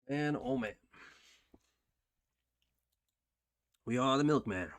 And oh man, we are the milkman.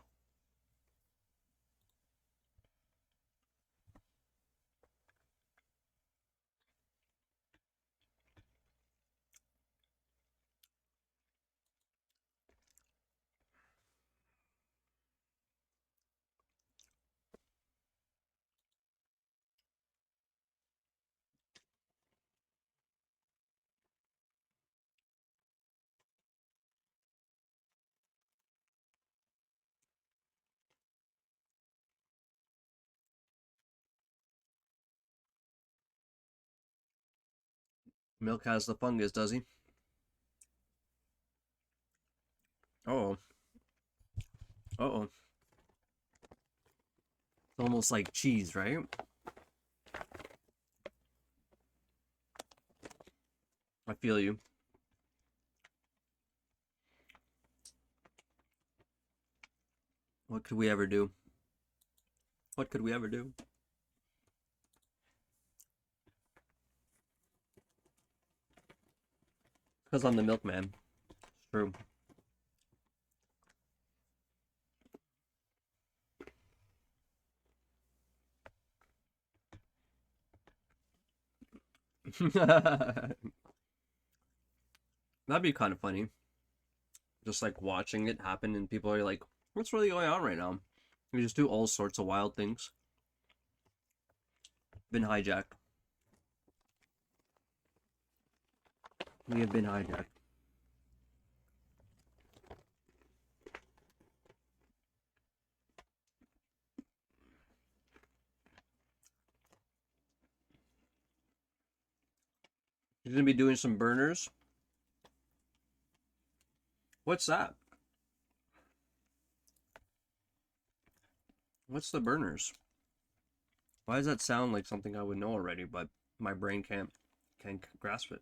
Milk has the fungus, does he? Oh, oh. It's almost like cheese, right? I feel you. What could we ever do? What could we ever do? Because I'm the milkman. It's true. That'd be kind of funny. Just like watching it happen, and people are like, "What's really going on right now?" We just do all sorts of wild things. Been hijacked. We have been hijacked. You're gonna be doing some burners. What's that? What's the burners? Why does that sound like something I would know already, but my brain can't grasp it?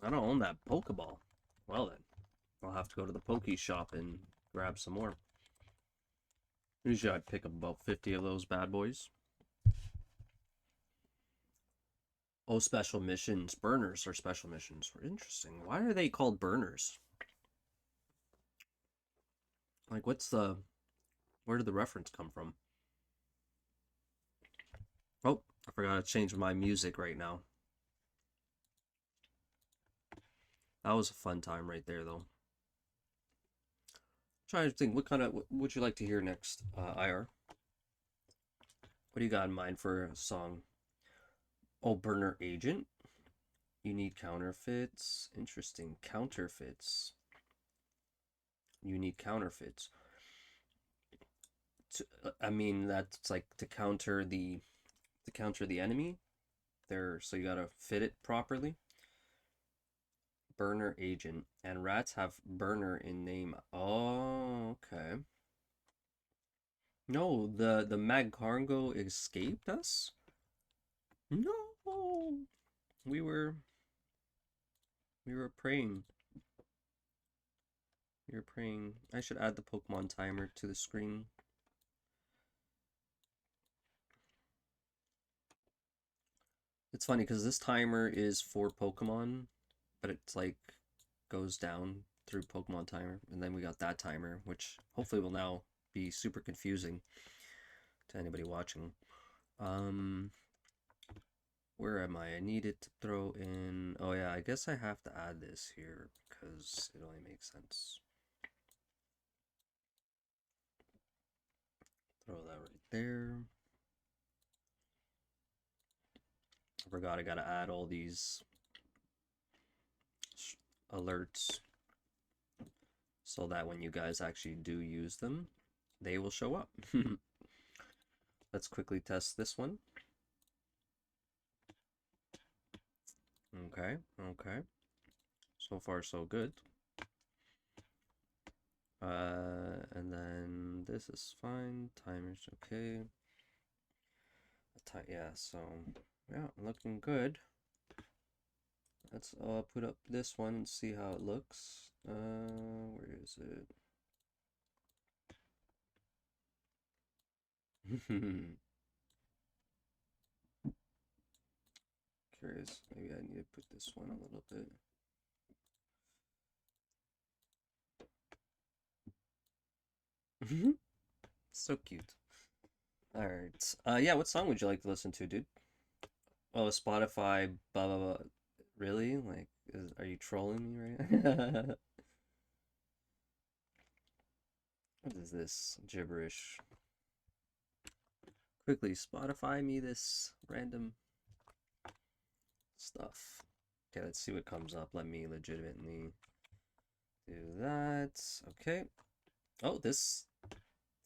I don't own that Pokeball. Well then, I'll have to go to the Poke shop and grab some more. Usually I pick up about 50 of those bad boys. Oh, special missions. Burners are special missions. Interesting. Why are they called burners? Like, where did the reference come from? Oh, I forgot to change my music right now. That was a fun time right there, though. Trying to think, what would you like to hear next, IR? What do you got in mind for a song? Oh, Burner Agent. You need counterfeits. Interesting. Counterfeits. You need counterfeits. I mean, that's like to counter the enemy. There, so you gotta fit it properly. Burner Agent. And rats have burner in name. Oh, okay. No, the Magcargo escaped us? No. We were we were praying. We were praying. I should add the Pokemon timer to the screen. It's funny because this timer is for Pokemon, but it's like goes down through Pokemon timer, and then we got that timer, which hopefully will now be super confusing to anybody watching. Um, where am I? I needed to throw in. Oh yeah, I guess I have to add this here because it only makes sense. Throw that right there. I forgot I gotta add all these alerts so that when you guys actually do use them, they will show up. Let's quickly test this one. Okay, okay. So far, so good. And then this is fine. Timer's okay. Yeah, so yeah, looking good. Let's put up this one and see how it looks. Where is it? There is. Maybe I need to put this one a little bit. So cute. Alright. Yeah, what song would you like to listen to, dude? Oh, Spotify, blah, blah, blah. Really? Like, are you trolling me right now? What is this gibberish? Quickly, Spotify me this random stuff. Okay, let's see what comes up. Let me legitimately do that. Okay. Oh, this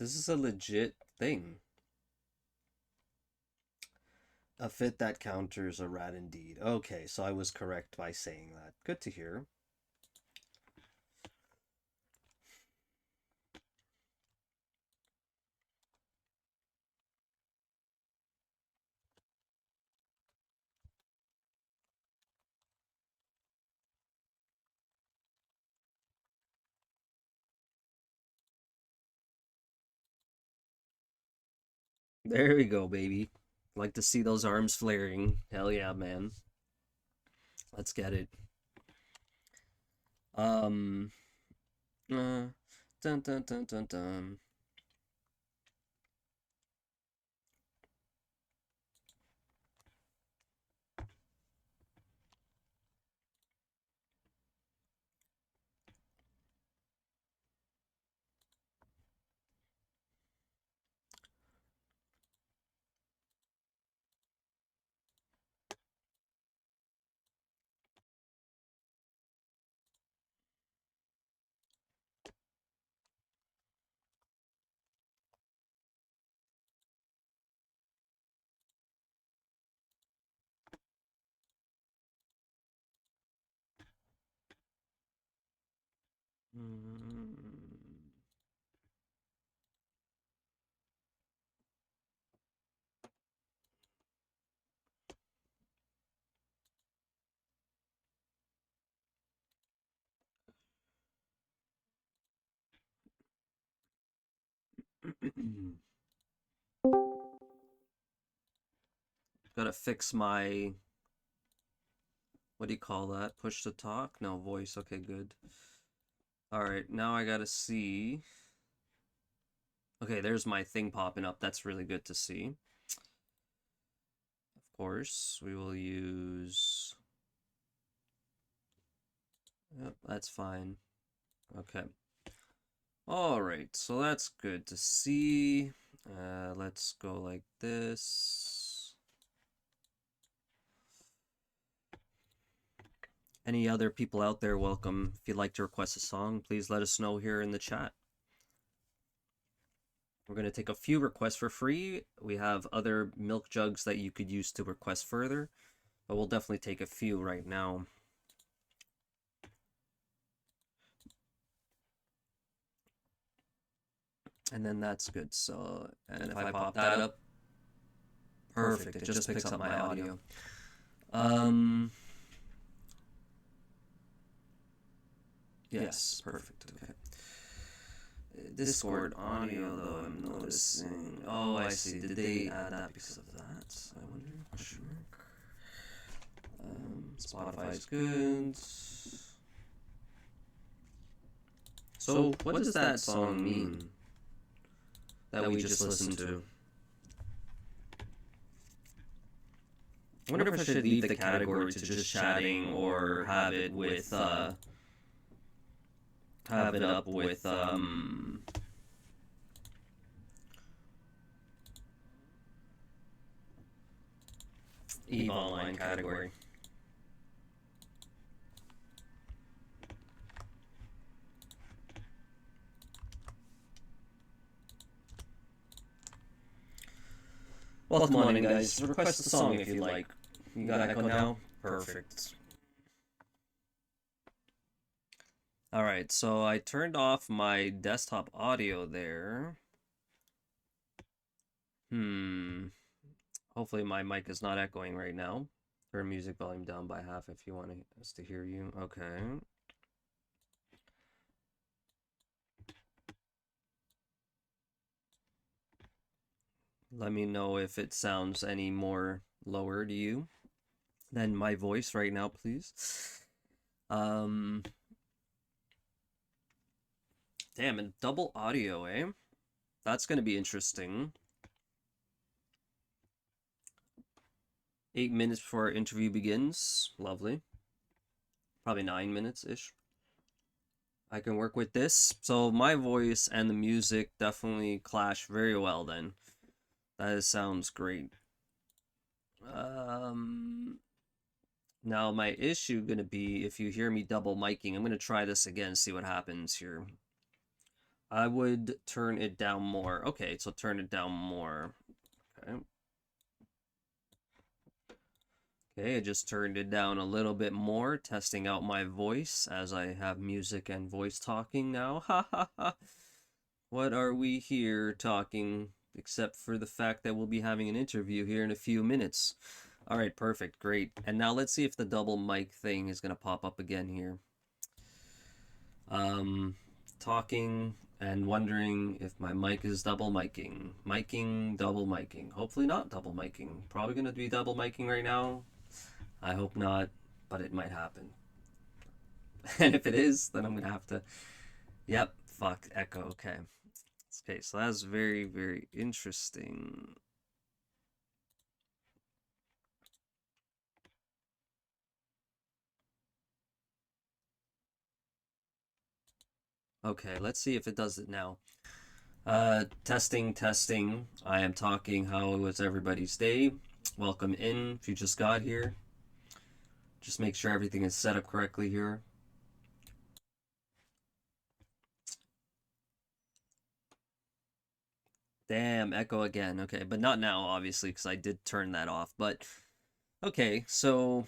is a legit thing. A fit that counters a rat indeed. Okay, so I was correct by saying that. Good to hear. There we go, baby. Like to see those arms flaring. Hell yeah, man. Let's get it. Dun dun dun dun dun. Gotta fix my, what do you call that? Push to talk? No, voice. Okay, good. Alright, now I gotta see. Okay, there's my thing popping up. That's really good to see. Of course, we will use... Yep, that's fine. Okay. Alright, so that's good to see. Let's go like this. Any other people out there, welcome. If you'd like to request a song, please let us know here in the chat. We're going to take a few requests for free. We have other milk jugs that you could use to request further, but we'll definitely take a few right now. And then that's good. So, and if I pop that up, perfect. It just picks up my audio. Yes, perfect. Okay. Discord audio, though, I'm noticing. Oh, I see. Did they add that because of that? I wonder. Question mark. Spotify's good. So, what does that song mean that we just listened to? I wonder if I should leave the category to just chatting or have it with, have it up with, EVE Online category. Welcome on in, guys. Request a song if you like. You got echo now? Perfect. Alright, so I turned off my desktop audio there. Hopefully my mic is not echoing right now. Turn music volume down by half if you want us to hear you. Okay. Let me know if it sounds any more lower to you. than my voice right now, please. Um, damn, and double audio, eh? That's gonna be interesting. 8 minutes before our interview begins. Lovely. Probably 9 minutes-ish. I can work with this. So my voice and the music definitely clash very well then. That sounds great. Now my issue gonna be if you hear me double miking, I'm gonna try this again, see what happens here. I would turn it down more. Okay, so turn it down more. Okay. Okay, I just turned it down a little bit more, testing out my voice as I have music and voice talking now. Ha ha ha. What are we here talking except for the fact that we'll be having an interview here in a few minutes? All right, perfect, great. And now let's see if the double mic thing is going to pop up again here. Talking and wondering if my mic is double miking. Miking, double miking. Hopefully not double miking. Probably going to be double miking right now. I hope not, but it might happen. And if it is, then I'm going to have to... Yep, fuck, echo, okay. Okay, so that's very, very interesting. Okay, let's see if it does it now. Testing, testing. I am talking. How was everybody's day? Welcome in if you just got here. Just make sure everything is set up correctly here. Damn, echo again. Okay, but not now, obviously, because I did turn that off. But, okay, so,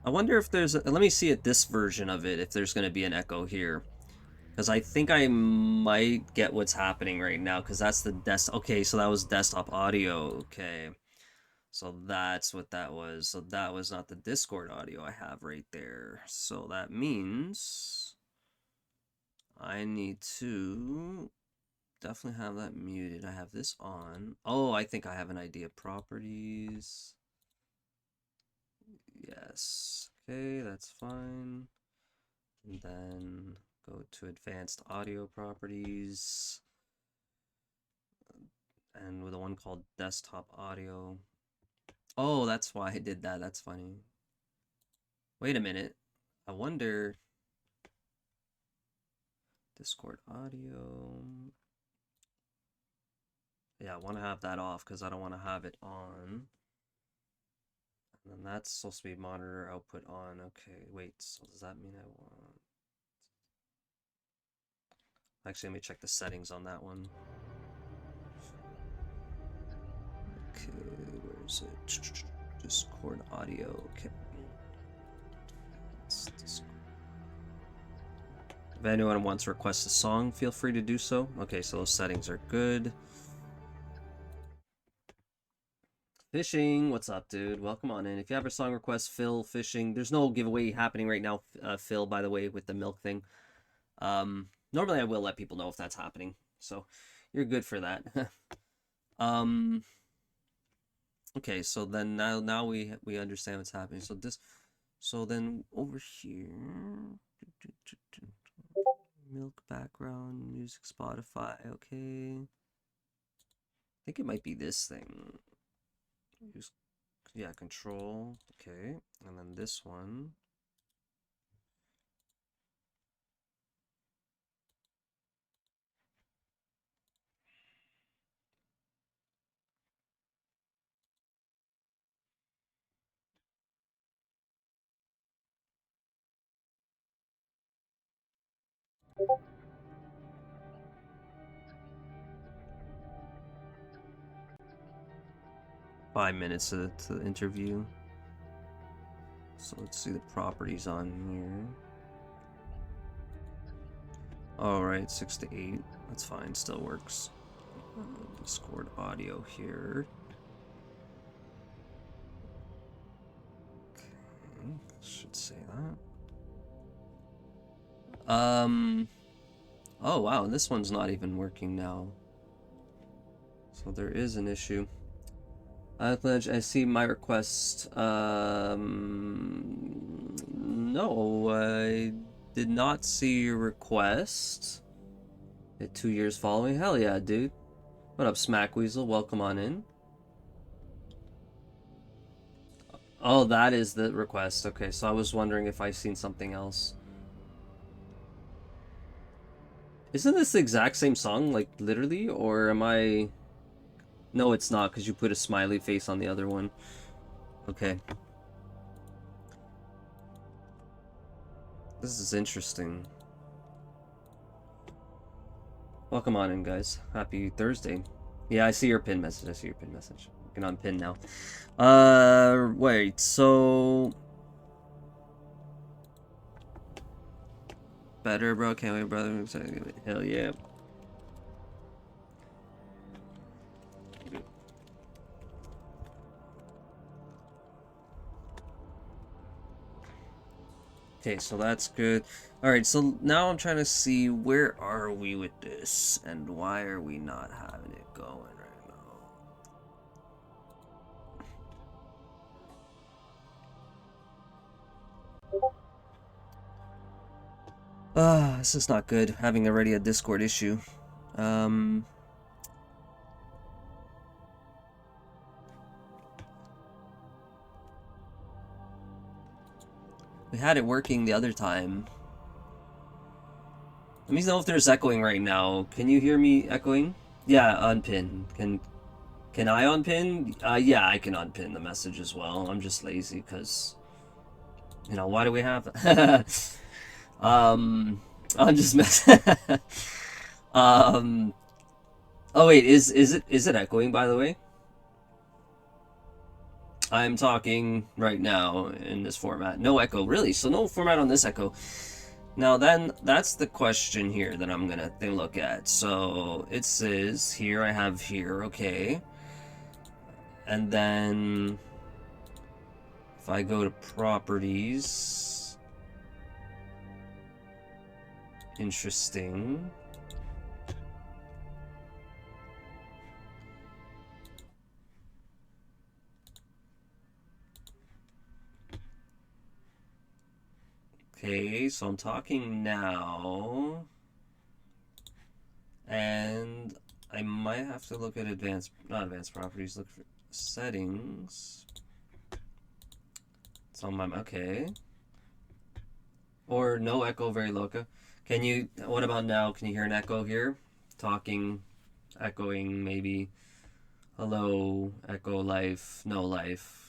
I wonder if there's let me see at this version of it, if there's going to be an echo here. Because I think I might get what's happening right now, because that's the okay, so that was desktop audio, okay. So that's what that was. So that was not the Discord audio I have right there. So that means I need to definitely have that muted. I have this on. Oh, I think I have an idea. Properties. Yes. Okay, that's fine. And then go to advanced audio properties. And with the one called desktop audio. Oh, that's why I did that. That's funny. Wait a minute. I wonder... Discord audio. Yeah, I want to have that off because I don't want to have it on. And then that's supposed to be monitor output on. Okay, wait, so does that mean I want... Actually, let me check the settings on that one. Okay, where is it? Discord audio, okay. If anyone wants to request a song, feel free to do so. Okay, so those settings are good. Fishing, what's up, dude? Welcome on in. If you have a song request, Phil, fishing. There's no giveaway happening right now, Phil, by the way, with the milk thing. Normally I will let people know if that's happening, so you're good for that. Okay, so then now we understand what's happening. So then over here, milk background, music, Spotify, okay. I think it might be this thing. Yeah, control, okay. And then this one. Five minutes to the interview. So let's see the properties on here. Alright, 6 to 8. That's fine, still works. Discord audio here. Okay, should say that. Oh wow, this one's not even working now. So there is an issue. I see my request. No, I did not see your request. 2 years following? Hell yeah, dude. What up, Smack Weasel? Welcome on in. Oh, that is the request. Okay, so I was wondering if I've seen something else. Isn't this the exact same song, like, literally? Or am I... No, it's not, because you put a smiley face on the other one. Okay. This is interesting. Welcome on in, guys. Happy Thursday. Yeah, I see your pin message. You can unpin now. Wait, so... Better, bro. Can't wait, brother. Hell yeah. Okay, so that's good. Alright, so now I'm trying to see where are we with this and why are we not having it going right now. This is not good, having already a Discord issue. We had it working the other time. Let me know if there's echoing right now. Can you hear me echoing? Yeah, unpin. Can I unpin? Yeah, I can unpin the message as well. I'm just lazy because, you know, why do we have that? I'm just messing. Oh wait, is it echoing, by the way? I'm talking right now in this format. No echo, really? So no format on this echo. Now then, that's the question here that I'm gonna look at. So it says here, I have here, okay. And then if I go to properties, interesting. Okay, so I'm talking now. And I might have to look at not advanced properties, look for settings. It's on my, okay. Or no echo, very loca. Can you, what about now? Can you hear an echo here? Talking, echoing, maybe. Hello, echo, life, no life.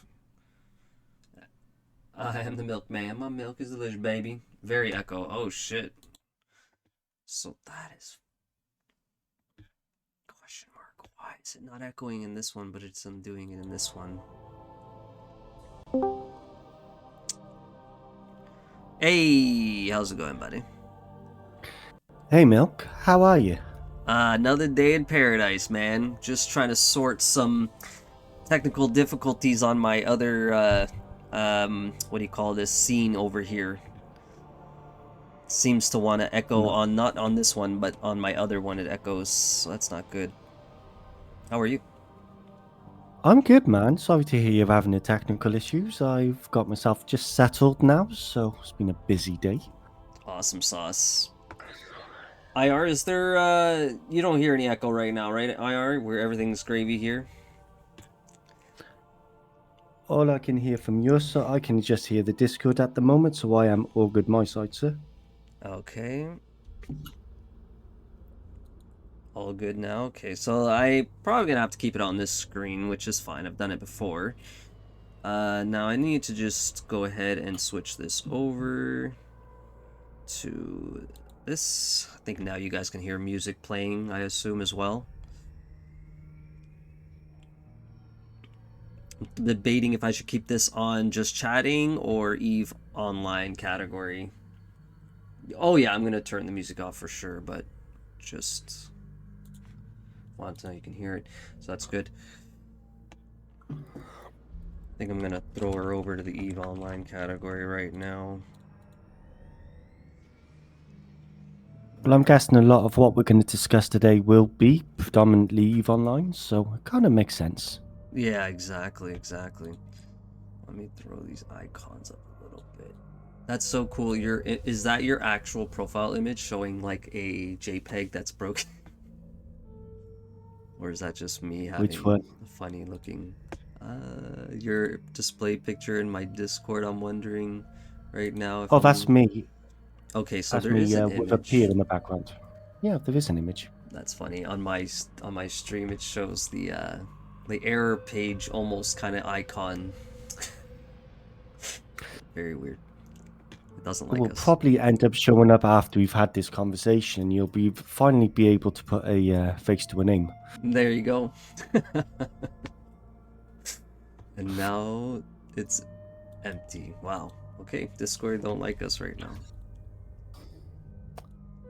I am the milkman. My milk is delicious, baby. Very echo. Oh, shit. So that is... Question mark. Why is it not echoing in this one, but it's doing it in this one? Hey, how's it going, buddy? Hey, Milk. How are you? Another day in paradise, man. Just trying to sort some technical difficulties on my other, what do you call this, scene over here. Seems to want to echo on, not on this one, but on my other one it echoes, so that's not good. How are you? I'm good, man. Sorry to hear you're having the technical issues. I've got myself just settled now, so it's been a busy day. Awesome sauce. IR, is there, you don't hear any echo right now, right, IR? Where everything's gravy here? All I can hear from your side, I can just hear the Discord at the moment, so I am all good my side, sir. Okay. All good now. Okay, so I probably gonna have to keep it on this screen, which is fine. I've done it before. Now I need to just go ahead and switch this over to this. I think now you guys can hear music playing, I assume, as well. I'm debating if I should keep this on just chatting or Eve online category. Oh yeah, I'm gonna turn the music off for sure, but just want to know you can hear it, so that's good. I think I'm gonna throw her over to the Eve Online category right now. Well, I'm guessing a lot of what we're going to discuss today will be predominantly EVE Online, so it kind of makes sense. Yeah, exactly, exactly. Let me throw these icons up a little bit. That's so cool. Is that your actual profile image showing like a JPEG that's broken? Or is that just me Which having one? a funny looking your display picture in my Discord? I'm wondering right now if Oh, that's I'm me. okay, so That's there me is an with a pier image. in the background. Yeah, there is an image. That's funny. On my stream it shows the error page almost kind of icon. Very weird. It doesn't It like will us. probably end up showing up after we've had this conversation. You'll be finally be able to put a face to a name. There you go. And now it's empty. Wow. Okay, Discord don't like us right now.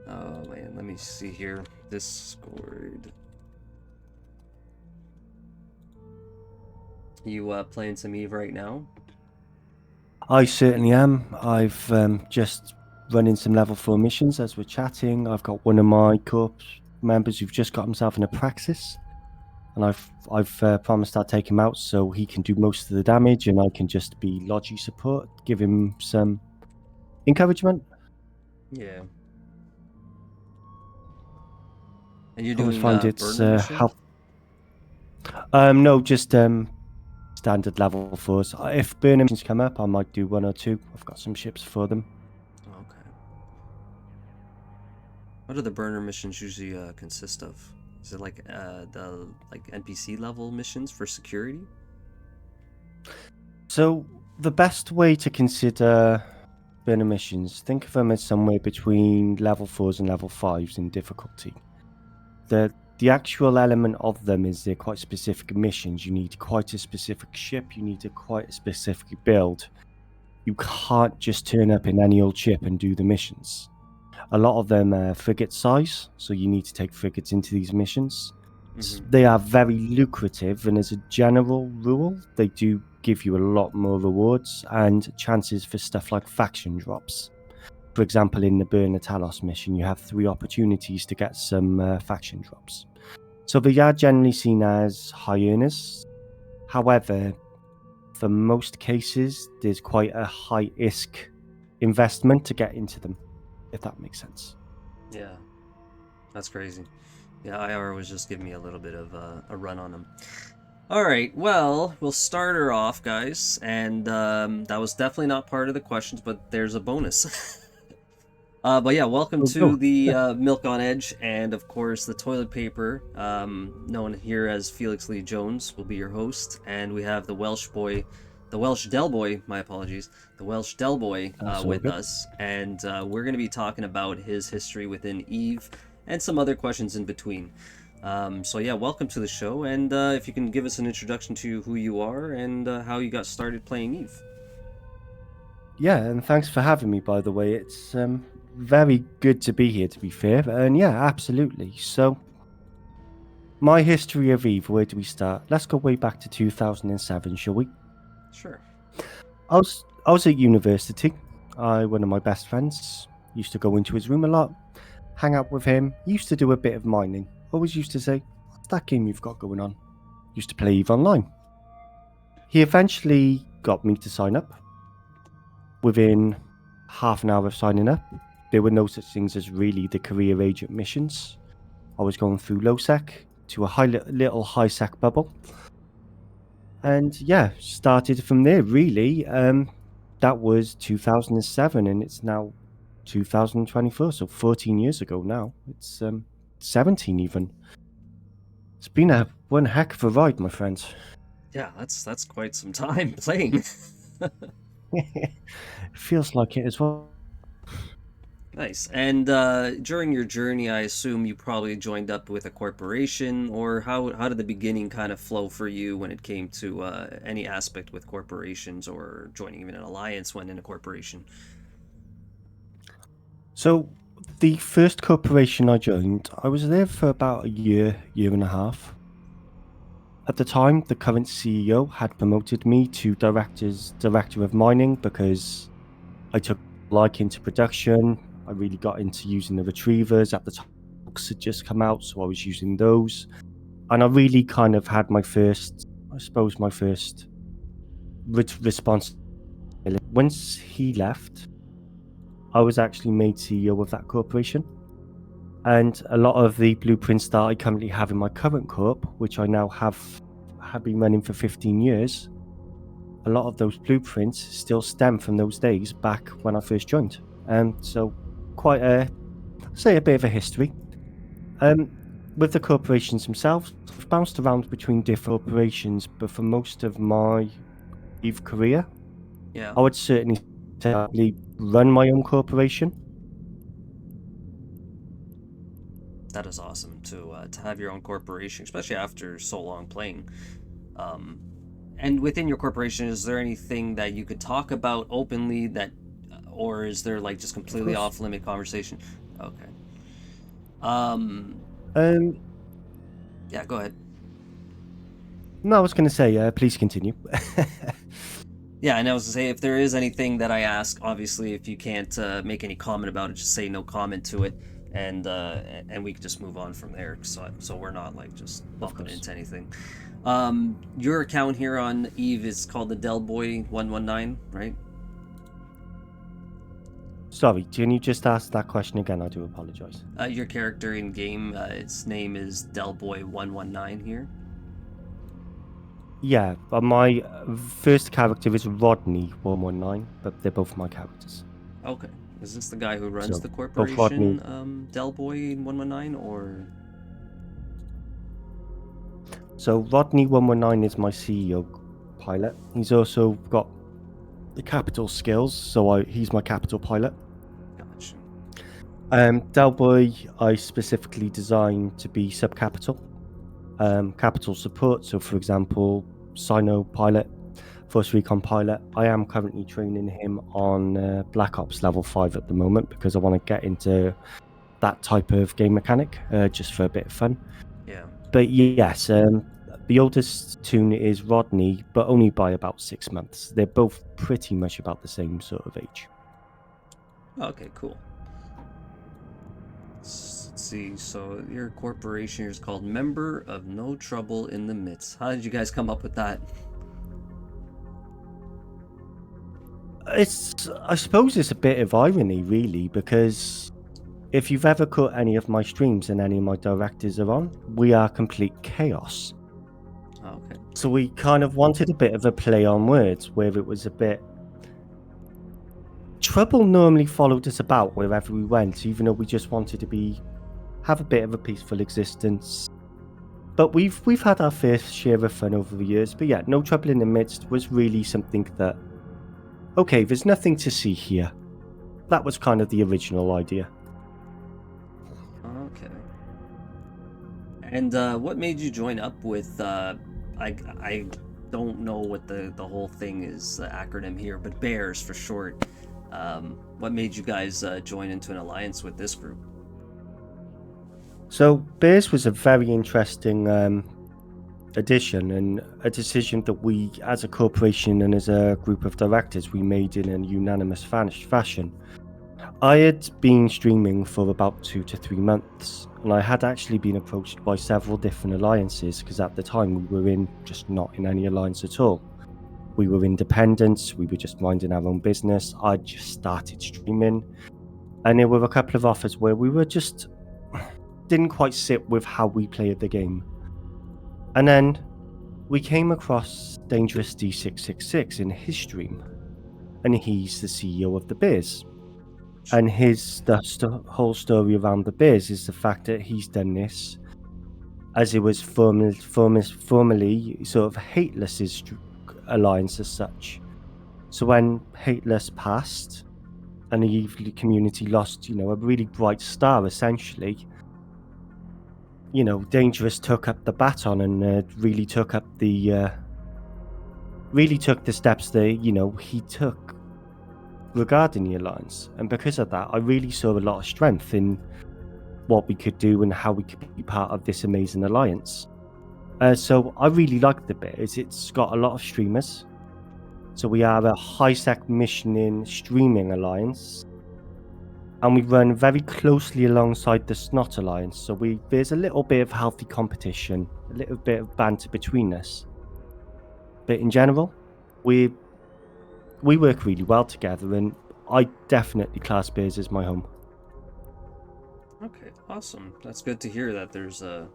Oh man, let me see here. Discord. You playing some Eve right now? I certainly am. I've just running some level 4 missions as we're chatting. I've got one of my corps members who've just got himself in a praxis, and I've promised I'll take him out so he can do most of the damage, and I can just be logi support, give him some encouragement. Yeah. And you're I always doing find it's burner mission? help. No, just standard level 4s. If burning missions come up, I might do one or two. I've got some ships for them. Okay. What do the burner missions usually consist of? Is it like the like NPC level missions for security? So the best way to consider burner missions, think of them as somewhere between level 4s and level 5s in difficulty. The actual element of them is they're quite specific missions. You need quite a specific ship, you need a quite a specific build. You can't just turn up in any old ship and do the missions. A lot of them are frigate size, so you need to take frigates into these missions. Mm-hmm. They are very lucrative, and as a general rule, they do give you a lot more rewards and chances for stuff like faction drops. For example, in the Burn Talos mission, you have 3 opportunities to get some faction drops. So they are generally seen as high earners. However, for most cases, there's quite a high risk investment to get into them, if that makes sense. Yeah, that's crazy. Yeah, IR was just giving me a little bit of a run on them. All right, well, we'll start her off, guys, and that was definitely not part of the questions, but there's a bonus. But yeah, welcome Oh, to oh, the yeah, Milk on Edge, and of course the toilet paper, known here as Felix Lee Jones, will be your host, and we have the Welsh boy, the Welsh Delboy. My apologies, the Welsh Delboy that's all with good. us, and we're going to be talking about his history within Eve and some other questions in between. So yeah, welcome to the show, and if you can give us an introduction to who you are and how you got started playing Eve. Yeah, and thanks for having me, by the way. It's very good to be here, to be fair. And yeah, absolutely. So, my history of Eve, where do we start? Let's go way back to 2007, shall we? Sure. I was at university. One of my best friends used to go into his room a lot, hang out with him. He used to do a bit of mining. Always used to say, "What's that game you've got going on?" Used to play Eve Online. He eventually got me to sign up. Within half an hour of signing up, there were no such things as really the career agent missions. I was going through low sec to a little high sec bubble, and yeah, started from there. Really, that was 2007, and it's now 2024, so 14 years ago now. It's 17 even. It's been a one heck of a ride, my friends. Yeah, that's quite some time playing. It feels like it as well. Nice. And during your journey, I assume you probably joined up with a corporation, or how did the beginning kind of flow for you when it came to any aspect with corporations or joining even an alliance when in a corporation? So, the first corporation I joined, I was there for about a year and a half. At the time, the current CEO had promoted me to director of mining because I took a liking to production. I really got into using the retrievers. At the time, books had just come out, so I was using those. And I really kind of had my first responsibility. Once he left, I was actually made CEO of that corporation. And a lot of the blueprints that I currently have in my current corp, which I now have been running for 15 years, a lot of those blueprints still stem from those days back when I first joined. So quite a bit of a history. With the corporations themselves, I've bounced around between different corporations, but for most of my career, Yeah. I would certainly say I run my own corporation. That is awesome to have your own corporation, especially after so long playing. And within your corporation, is there anything that you could talk about openly that, or is there like just completely off limit conversation? Okay. Um. Um, Yeah. Go ahead. no, I was going to say, please continue. Yeah, and I was to say, if there is anything that I ask, obviously, if you can't make any comment about it, just say no comment to it, and we can just move on from there. So we're not like just bumping into anything. Your account here on Eve is called the TheWelshDelboy119, right? Sorry, can you just ask that question again? I do apologize. Your character in game, its name is Delboy119 here. Yeah, but my first character is Rodney119, but they're both my characters. Okay. Is this the guy who runs So, the both Rodney. corporation, Delboy119, or? So Rodney119 is my CEO pilot. He's also got the capital skills, so he's my capital pilot. Gotcha. Delboy, I specifically designed to be sub-capital. Capital support, so for example, Sino pilot, Force Recon pilot. I am currently training him on Black Ops level 5 at the moment because I want to get into that type of game mechanic just for a bit of fun. Yeah. But yes, the oldest toon is Rodney, but only by about 6 months. They're both pretty much about the same sort of age. Okay, cool. Let's see. So your corporation is called Member of No Trouble in the Midst. How did you guys come up with that? I suppose it's a bit of irony, really, because if you've ever caught any of my streams and any of my directors are on, we are complete chaos. Okay. So we kind of wanted a bit of a play on words where it was a bit. Trouble normally followed us about wherever we went, even though we just wanted to have a bit of a peaceful existence. But we've had our fair share of fun over the years. But yeah, No Trouble in the Midst was really something that, okay, there's nothing to see here. That was kind of the original idea. Okay. And what made you join up with? I don't know what the whole thing is, the acronym here, but Bears for short. What made you guys join into an alliance with this group? So Bears was a very interesting addition and a decision that we, as a corporation and as a group of directors, we made in a unanimous fashion. I had been streaming for about 2 to 3 months, and I had actually been approached by several different alliances because at the time we were just not in any alliance at all. We were independent, we were just minding our own business. I just started streaming, and there were a couple of offers where we were just didn't quite sit with how we played the game. And then we came across Dangerous D666 in his stream, and he's the CEO of the Bears. And the whole story around the Bears is the fact that he's done this as it was formerly sort of Hateless's alliance as such. So when Hateless passed and the evil community lost, a really bright star essentially, Dangerous took up the baton and really took the steps that he took regarding the alliance. And because of that, I really saw a lot of strength in what we could do and how we could be part of this amazing alliance. So I really like the Bears. It's got a lot of streamers. So we are a high-sec missioning streaming alliance. and we run very closely alongside the Snot Alliance. So there's a little bit of healthy competition, a little bit of banter between us. But in general, we work really well together, and I definitely class Bears as my home. Okay, awesome. That's good to hear that there's a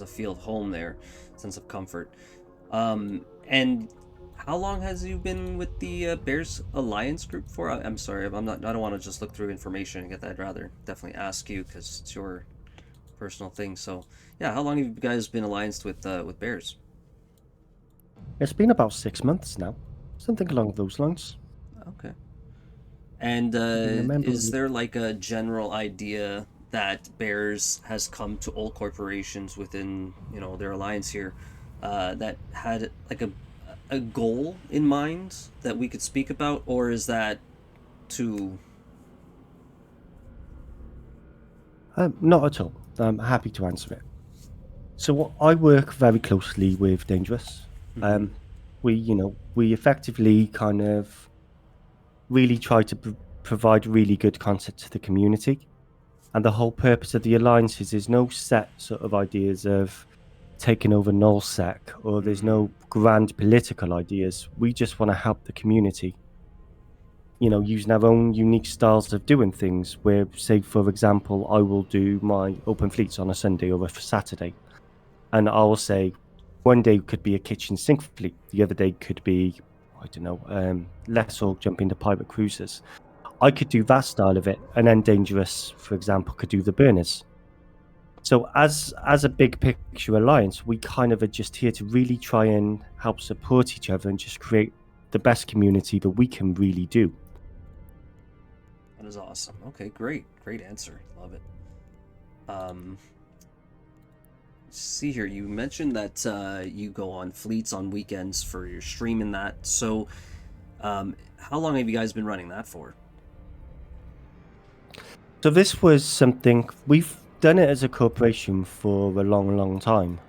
feel of home there, sense of comfort. And how long has you been with the Bears Alliance group for? I'm sorry, I'm not. I don't want to just look through information and get that. I'd rather definitely ask you because it's your personal thing. So yeah, how long have you guys been allianced with Bears? It's been about 6 months now, something along those lines. Okay. And Been a member is of there like a general idea that Bears has come to all corporations within, their alliance here, that had like a goal in mind that we could speak about, or is that too? Not at all. I'm happy to answer it. So I work very closely with Dangerous. Mhm. Um, we effectively kind of really try to provide really good content to the community. And the whole purpose of the alliances is no set sort of ideas of taking over nullsec, or there's Mhm. no grand political ideas. We just want to help the community, using our own unique styles of doing things. Where, say, for example, I will do my open fleets on a Sunday or a Saturday, and I will say one day could be a kitchen sink fleet, the other day could be, I don't know, let's all jump into pirate cruisers. I could do that style of it, and then Dangerous, for example, could do the burners. So as a big picture alliance, we kind of are just here to really try and help support each other and just create the best community that we can really do. That is awesome. Okay, great, great answer. Love it. Um, see here, you mentioned that you go on fleets on weekends for your stream and that. So, how long have you guys been running that for? So this was something we've done it as a corporation for a long, long time.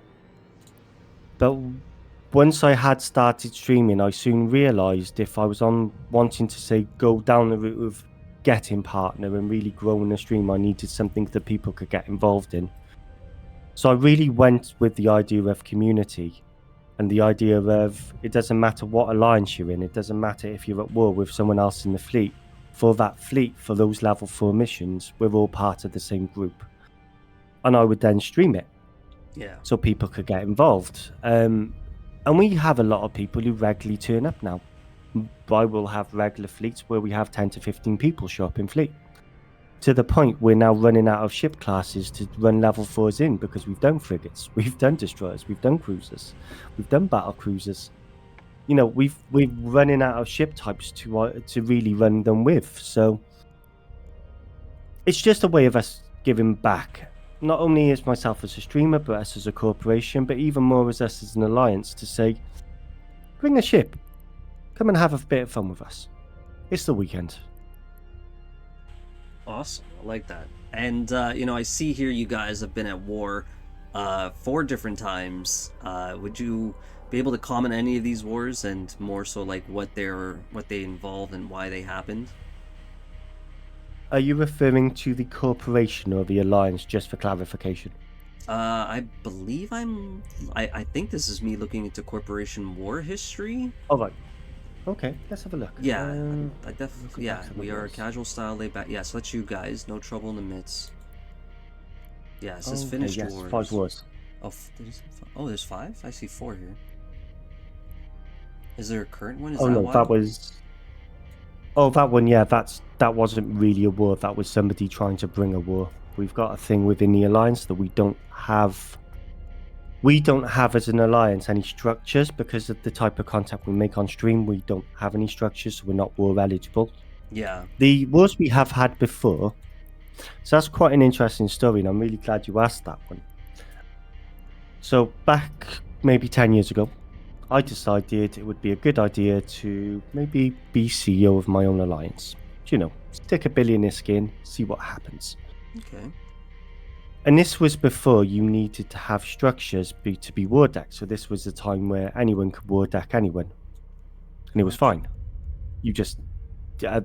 But once I had started streaming, I soon realized if I was on wanting to say go down the route of getting partner and really growing the stream, I needed something that people could get involved in. So I really went with the idea of community and the idea of it doesn't matter what alliance you're in, it doesn't matter if you're at war with someone else in the fleet. For that fleet, for those level 4 missions, we're all part of the same group. And I would then stream it Yeah. so people could get involved. And we have a lot of people who regularly turn up now. I will have regular fleets where we have 10 to 15 people show up in fleet. To the point we're now running out of ship classes to run level 4s in because we've done frigates, we've done destroyers, we've done cruisers, we've done battle cruisers. We're running out of ship types to really run them with. So it's just a way of us giving back. Not only as myself as a streamer, but us as a corporation, but even more as us as an alliance to say, bring a ship, come and have a bit of fun with us. It's the weekend. Awesome. I like that. And I see here you guys have been at war 4 different times. Would you be able to comment on any of these wars and more so like what they involved and why they happened? Are you referring to the corporation or the alliance, just for clarification? I believe I think this is me looking into corporation war history. All right. Okay, let's have a look. Yeah, I Let's go definitely. back Yeah, to the we are wars. casual style laid back. Yeah, so that's you guys. No trouble in the midst. Yeah, it says Okay, finished yes, 5 wars. wars. Oh, there's five. I see four here. Is there a current one? Is Oh that no, why? that was. Oh, that one. Yeah, that wasn't really a war. That was somebody trying to bring a war. We've got a thing within the alliance that we don't have. We don't have as an alliance any structures because of the type of content we make on stream. We don't have any structures, so we're not war eligible. Yeah. The wars we have had before, so that's quite an interesting story, and I'm really glad you asked that one. So back maybe 10 years ago, I decided it would be a good idea to maybe be CEO of my own alliance. Stick a billion in skin, see what happens. Okay. And this was before you needed to have structures to be war deck. So this was a time where anyone could war deck anyone, and it was Gotcha. fine. You just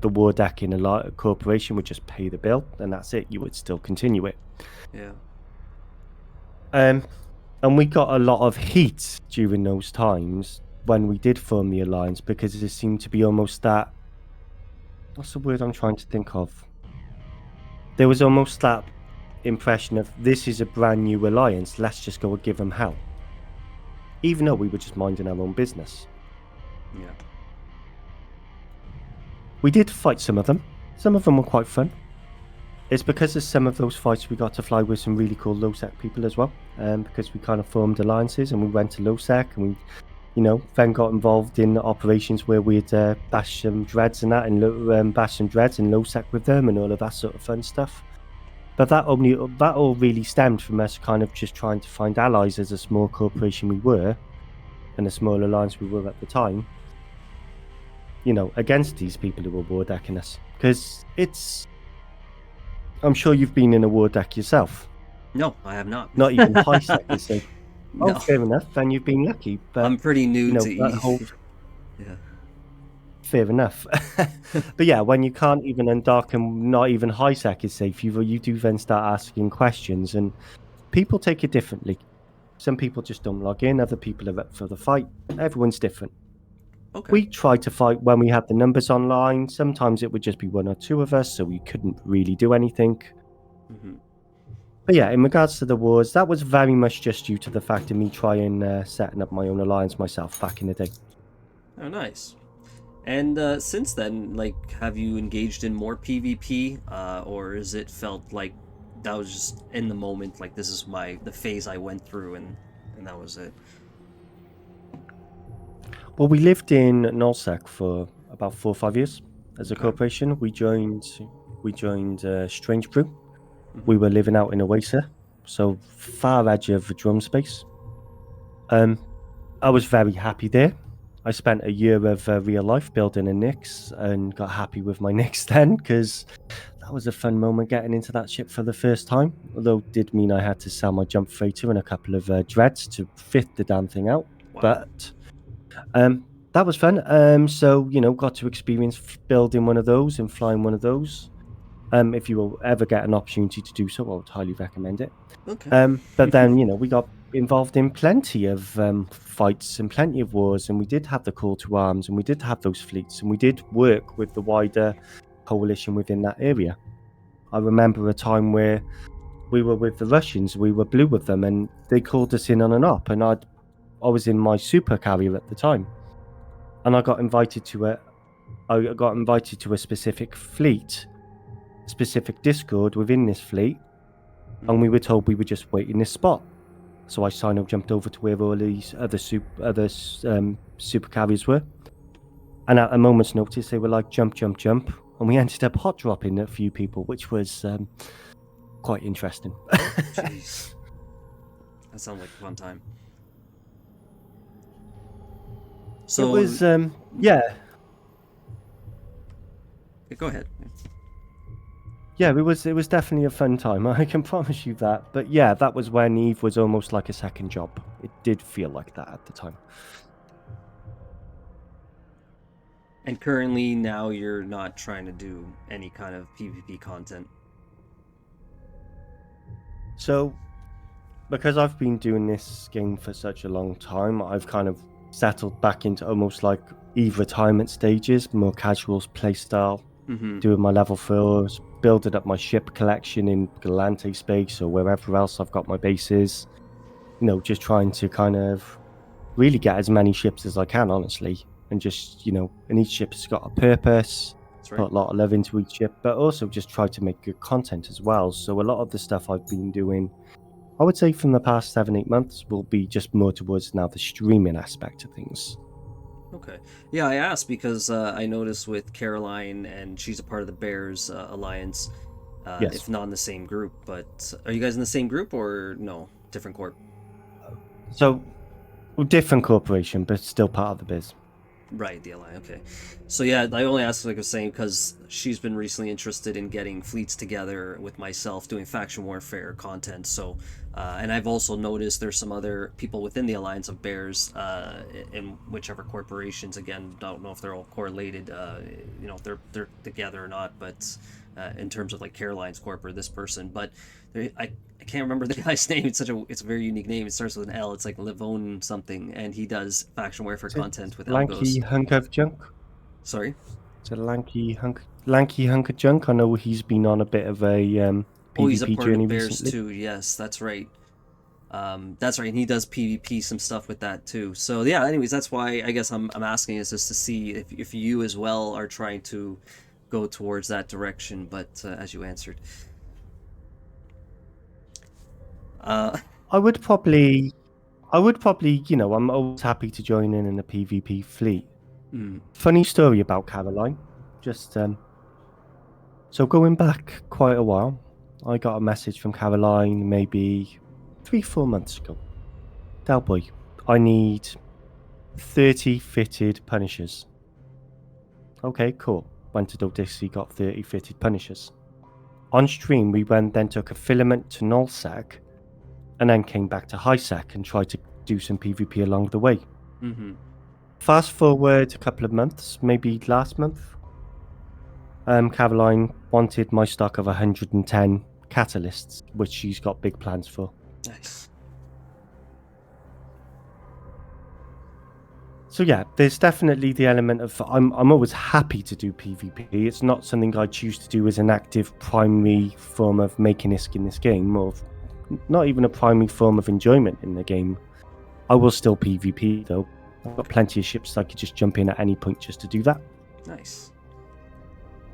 the war deck in a corporation would just pay the bill, and that's it. You would still continue it. Yeah. And we got a lot of heat during those times when we did form the alliance, because it seemed to be almost that. What's the word I'm trying to think of? There was almost that impression of, this is a brand new alliance, let's just go and give them hell. Even though we were just minding our own business. Yeah. We did fight some of them. Some of them were quite fun. It's because of some of those fights we got to fly with some really cool low-sec people as well. Because we kind of formed alliances and we went to low-sec, and we, then got involved in operations where we'd bash some dreads and that, and bash some dreads and low-sec with them and all of that sort of fun stuff. But that all really stemmed from us kind of just trying to find allies as a small corporation we were, and a small alliance we were at the time, against these people who were war decking us. Because I'm sure you've been in a war deck yourself. No, I have not. Not even high sec, you say. No. Oh, fair enough. Then you've been lucky. But I'm pretty new to that whole... Yeah. Fair enough. But yeah, when you can't even undock and not even high sec is safe, you do then start asking questions, and people take it differently. Some people just don't log in, other people are up for the fight. Everyone's different. Okay. We tried to fight when we had the numbers online. Sometimes it would just be one or two of us, so we couldn't really do anything. Mm-hmm. But yeah, in regards to the wars, that was very much just due to the fact of me trying setting up my own alliance myself back in the day. Oh, nice. And since then, like, have you engaged in more PvP, or is it felt like that was just in the moment, like this is the phase I went through, and that was it? Well, we lived in Nullsec for about 4 or 5 years as a Okay. corporation. We joined Strange Brew. Mm-hmm. We were living out in Oasis, so far edge of the drum space. I was very happy there. I spent a year of real life building a Nyx and got happy with my Nyx then, because that was a fun moment getting into that ship for the first time. Although it did mean I had to sell my jump freighter and a couple of dreads to fit the damn thing out. Wow. But that was fun. So got to experience building one of those and flying one of those. If you will ever get an opportunity to do so, I would highly recommend it. Okay. But then we got involved in plenty of fights and plenty of wars, and we did have the call to arms, and we did have those fleets, and we did work with the wider coalition within that area. I remember a time where we were with the Russians, we were blue with them, and they called us in on an op, and I was in my super carrier at the time, and I got invited to a specific fleet, specific Discord within this fleet, and we were told we were just waiting this spot. So I jumped over to where all these other super carriers were, and at a moment's notice they were like, jump, jump, jump, and we ended up hot dropping a few people, which was quite interesting. Jeez. That sounds like a fun time. So it was yeah. Go ahead. Yeah, it was definitely a fun time. I can promise you that. But yeah, that was when Eve was almost like a second job. It did feel like that at the time. And currently now you're not trying to do any kind of PvP content. So, because I've been doing this game for such a long time, I've kind of settled back into almost like Eve retirement stages, more casual playstyle. Doing my level 4s, building up my ship collection in Galante space or wherever else I've got my bases. Just trying to kind of really get as many ships as I can, honestly. And just, and each ship's got a purpose, That's right. put a lot of love into each ship, but also just try to make good content as well. So a lot of the stuff I've been doing, I would say from the past 7-8 months, will be just more towards now the streaming aspect of things. Okay. Yeah, I asked because I noticed with Caroline, and she's a part of the Bears Alliance, Yes. if not in the same group. But are you guys in the same group or no? Different corp? So, different corporation, but still part of the biz. Right, the ally. Okay, so yeah, I only asked like I was saying because she's been recently interested in getting fleets together with myself, doing faction warfare content. So, and I've also noticed there's some other people within the Alliance of Bears, in whichever corporations. Again, don't know if they're all correlated. If they're together or not. But in terms of like Caroline's corp or this person, but I can't remember the guy's name. It's a very unique name. It starts with an L. It's like Livone something, and he does faction warfare Is it content with lanky Elgos. hunk of junk? Sorry. Is it lanky hunk of junk? I know he's been on a bit of a Oh, he's a PvP part journey of Bears recently. too. Yes, that's right. That's right. And he does PvP some stuff with that too. So yeah. Anyways, that's why I guess I'm asking is just to see if you as well are trying to go towards that direction. But as you answered, uh, I would probably, I'm always happy to join in a PvP fleet. mm, Funny story about Caroline. Just so going back quite a while, I got a message from Caroline maybe 3-4 months ago. Delboy, I need 30 fitted punishers. Okay, cool. Went to Dodixie, got 30 fitted punishers. On stream, we then took a filament to nullsec, and then came back to highsec and tried to do some PvP along the way. mm-hmm. Fast forward a couple of months, maybe last month, Caroline wanted my stock of 110 catalysts, which she's got big plans for. Nice. So yeah, there's definitely the element of I'm always happy to do PvP. It's not something I choose to do as an active primary form of making ISK in this game, or not even a primary form of enjoyment in the game. I will still PvP though. I've got plenty of ships I could just jump in at any point just to do that. Nice.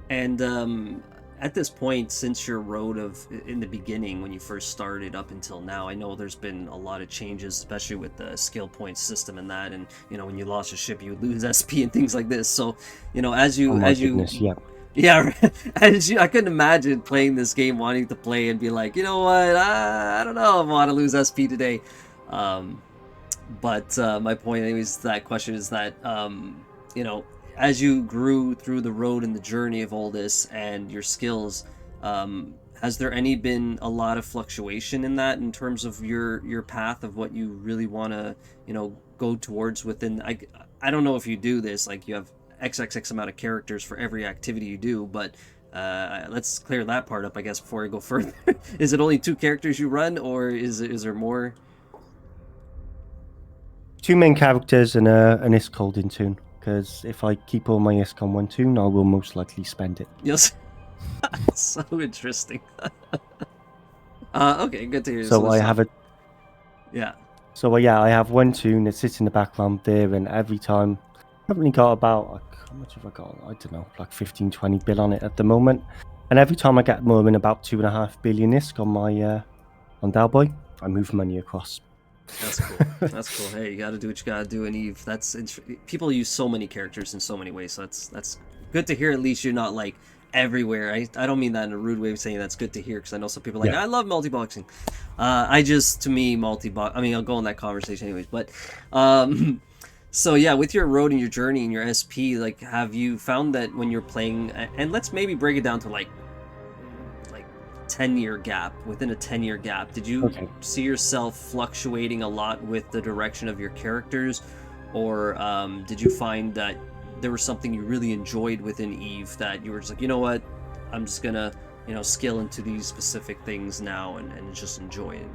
And at this point, since your road of in the beginning when you first started up until now, I know there's been a lot of changes, especially with the skill point system and that. And when you lost a ship, you would lose SP and things like this. So as Oh you my goodness, yeah. yeah, I couldn't imagine playing this game, wanting to play and be like, you know what, I don't know, I want to lose SP today. Um, but my point, anyways, to that question is that you know, as you grew through the road and the journey of all this and your skills, has there been a lot of fluctuation in that in terms of your path of what you really want to go towards within? I don't know if you do this, like you have XXX amount of characters for every activity you do, but let's clear that part up, I guess, before I go further. Is it only 2 characters you run, or is there more? 2 main characters and an ISK holding tune. Because if I keep all my ISK on one tune, I will most likely spend it. Yes. So interesting. Okay, good to hear. So I have a yeah. So yeah, I have one tune that sits in the background there, and every time I've only got about how much have I got? I don't know, like 15-20 bill on it at the moment. And every time I get more than about 2.5 billion ISK on my on Delboy, I move money across. That's cool. That's cool. Hey, you got to do what you got to do in Eve. People use so many characters in so many ways. So that's good to hear. At least you're not like everywhere. I don't mean that in a rude way of saying that's good to hear, because I know some people are like, Yeah. I love multi-boxing. To me, multi-box. I mean, I'll go on that conversation anyways. But so yeah, with your road and your journey and your SP, like, have you found that when you're playing, and let's maybe break it down to like 10-year gap, within a 10-year gap, did you see yourself fluctuating a lot with the direction of your characters, or did you find that there was something you really enjoyed within Eve that you were just like, you know what, I'm just gonna skill into these specific things now and just enjoy it?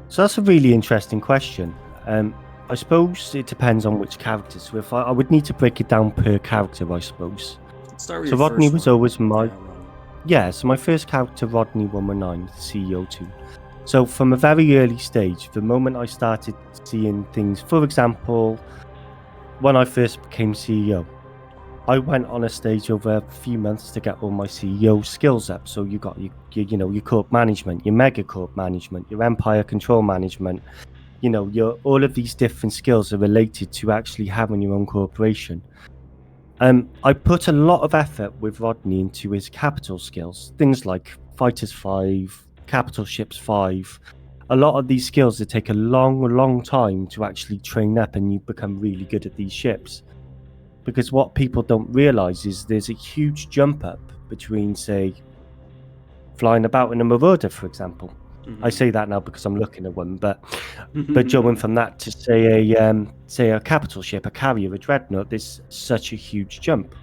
So that's a really interesting question. I suppose it depends on which character. So if I would need to break it down per character, I suppose. Let's start with So your Rodney first was one. always my Yeah, so my first character, Rodney 119, CEO 2. So from a very early stage, the moment I started seeing things, for example, when I first became CEO, I went on a stage over a few months to get all my CEO skills up. So you got your corp management, your mega corp management, your empire control management. Your all of these different skills are related to actually having your own corporation. I put a lot of effort with Rodney into his capital skills, things like Fighters 5, Capital Ships 5, a lot of these skills that take a long time to actually train up, and you become really good at these ships. Because what people don't realize is there's a huge jump up between, say, flying about in a marauder, for example. I say that now because I'm looking at one, but going from that to say a capital ship, a carrier, a dreadnought, there's such a huge jump.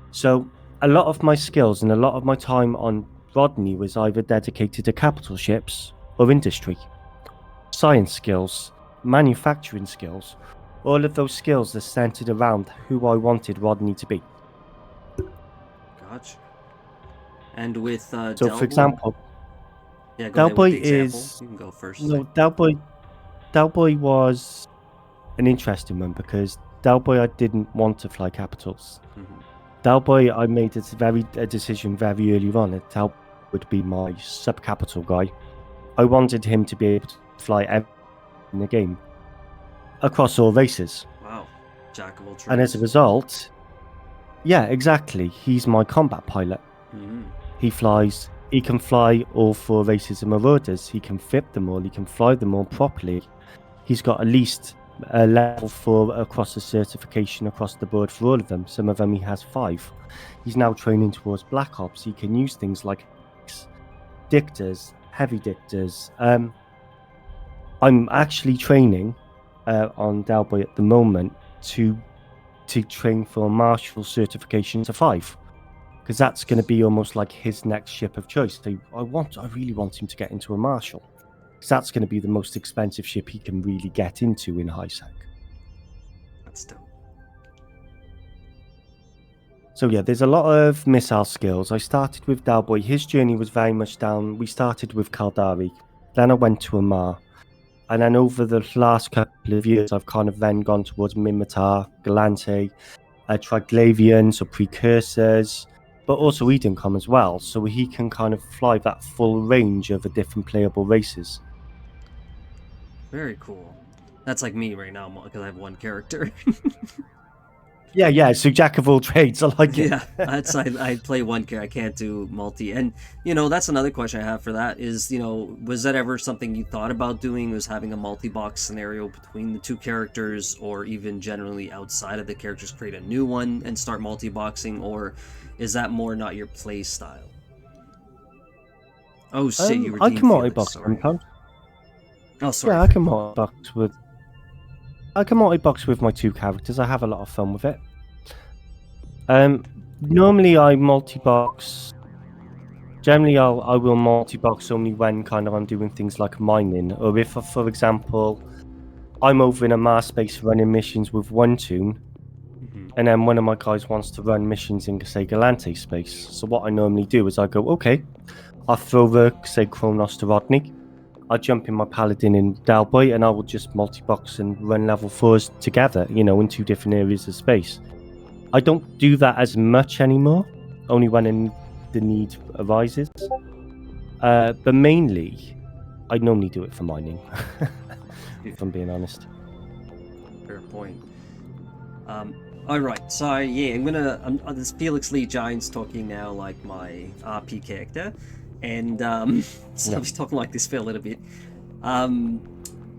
So a lot of my skills and a lot of my time on Rodney was either dedicated to capital ships or industry, science skills, manufacturing skills. All of those skills are centered around who I wanted Rodney to be. Gotcha. And with So, for Delboy? example, Yeah, go ahead with the Delboy example. is You can go first. no Delboy was an interesting one because Delboy I didn't want to fly capitals. Delboy I made a decision very early on that Delboy would be my sub capital guy. I wanted him to be able to fly everything in the game across all races. Wow, jack of all trades. And as a result, yeah, exactly. He's my combat pilot. He can fly all 4 races of Marauders. He can fit them all. He can fly them all properly. He's got at least a level 4 across the certification across the board for all of them. Some of them he has 5. He's now training towards Black Ops. He can use things like dictors, heavy dictors. I'm actually training on Delboy at the moment to train for Marshal certification to 5, because that's going to be almost like his next ship of choice. So I really want him to get into a Marshal, because that's going to be the most expensive ship he can really get into in high sec. That's dope. So yeah, there's a lot of missile skills. I started with Delboy. His journey was very much down. We started with Caldari, then I went to Amar, and then over the last couple of years, I've kind of then gone towards Minmatar, Galante, Triglavians or Precursors, but also Edencom as well, so he can kind of fly that full range of the different playable races. Very cool. That's like me right now, because I have one character. Yeah, so jack of all trades, I like it. Yeah, I play one character, I can't do multi. And, that's another question I have for that is, was that ever something you thought about doing, was having a multi-box scenario between the 2 characters, or even generally outside of the characters, create a new one and start multi-boxing, or is that more not your play style? Oh shit, you redeemed I can multi-box sometimes. Oh, sorry. Yeah, I can multi-box with my 2 characters. I have a lot of fun with it. Normally I multi-box. Generally, I will multi-box only when kind of I'm doing things like mining, or if, for example, I'm over in a Mars space running missions with one toon, and then one of my guys wants to run missions in, say, Galante space. So what I normally do is I go, okay, I'll throw the, say, Kronos to Rodney. I jump in my Paladin in Delboy, and I will just multi-box and run level 4s together, in 2 different areas of space. I don't do that as much anymore, only when the need arises. But mainly, I normally do it for mining, if I'm being honest. Fair point. Alright, so yeah, I'm this Felix Lee Giants talking now like my RP character. And so I'm just talking like this for a little bit.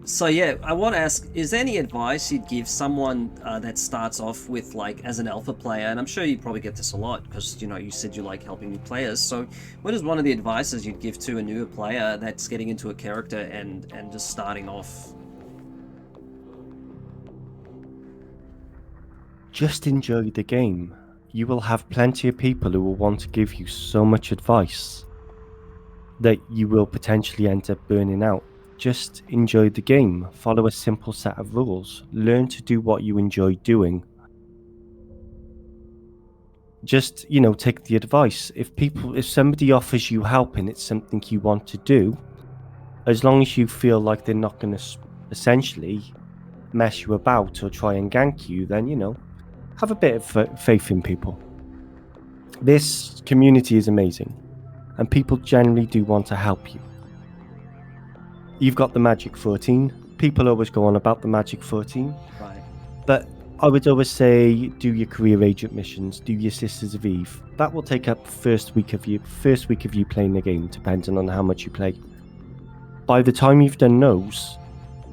So yeah, I want to ask, is there any advice you'd give someone that starts off with, like, as an alpha player? And I'm sure you probably get this a lot because, you said you like helping new players. So what is one of the advices you'd give to a newer player that's getting into a character and just starting off? Just enjoy the game. You will have plenty of people who will want to give you so much advice that you will potentially end up burning out. Just enjoy the game. Follow a simple set of rules. Learn to do what you enjoy doing. Just, take the advice. If somebody offers you help and it's something you want to do, as long as you feel like they're not going to essentially mess you about or try and gank you, then, have a bit of faith in people. This community is amazing, and people generally do want to help you. You've got the Magic 14. People always go on about the Magic 14. Right. But I would always say do your career agent missions, do your Sisters of Eve. That will take up first week of you playing the game, depending on how much you play. By the time you've done those,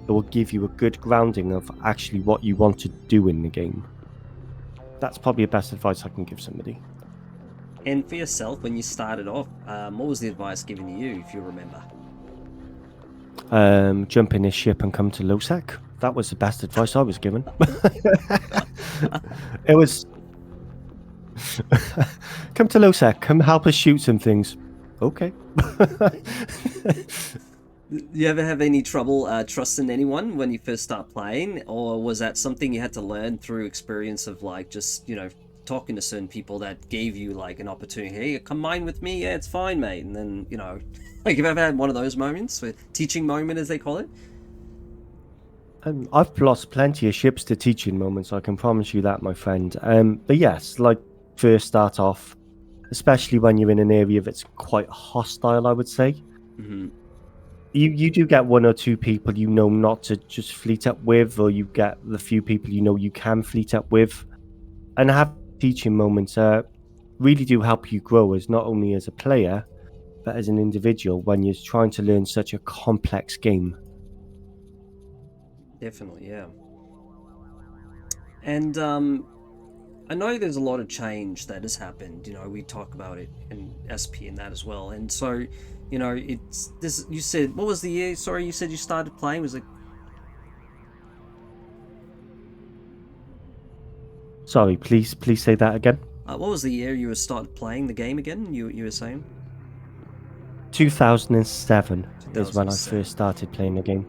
it will give you a good grounding of actually what you want to do in the game. That's probably the best advice I can give somebody. And for yourself, when you started off, what was the advice given to you, if you remember? Jump in his ship and come to Losec. That was the best advice I was given. It was come to Losec, come help us shoot some things. Okay. You ever have any trouble trusting anyone when you first start playing, or was that something you had to learn through experience of like just talking to certain people that gave you like an opportunity? Hey, come mine with me. Yeah, it's fine, mate. And then like, you've ever had one of those moments, a teaching moment as they call it? I've lost plenty of ships to teaching moments, I can promise you that, my friend. But yes, like first start off, especially when you're in an area that's quite hostile, I would say. Mm-hmm. You do get one or two people you know not to just fleet up with, or you get the few people you know you can fleet up with, and have teaching moments really do help you grow as not only as a player but as an individual when you're trying to learn such a complex game. Definitely, yeah. And I know there's a lot of change that has happened. We talk about it in SP and that as well. And so, it's this. You said, what was the year? Sorry, you said you started playing. Was it? Sorry, please say that again. What was the year you started playing the game again? You were saying 2007 is when I 2007. first started playing the game.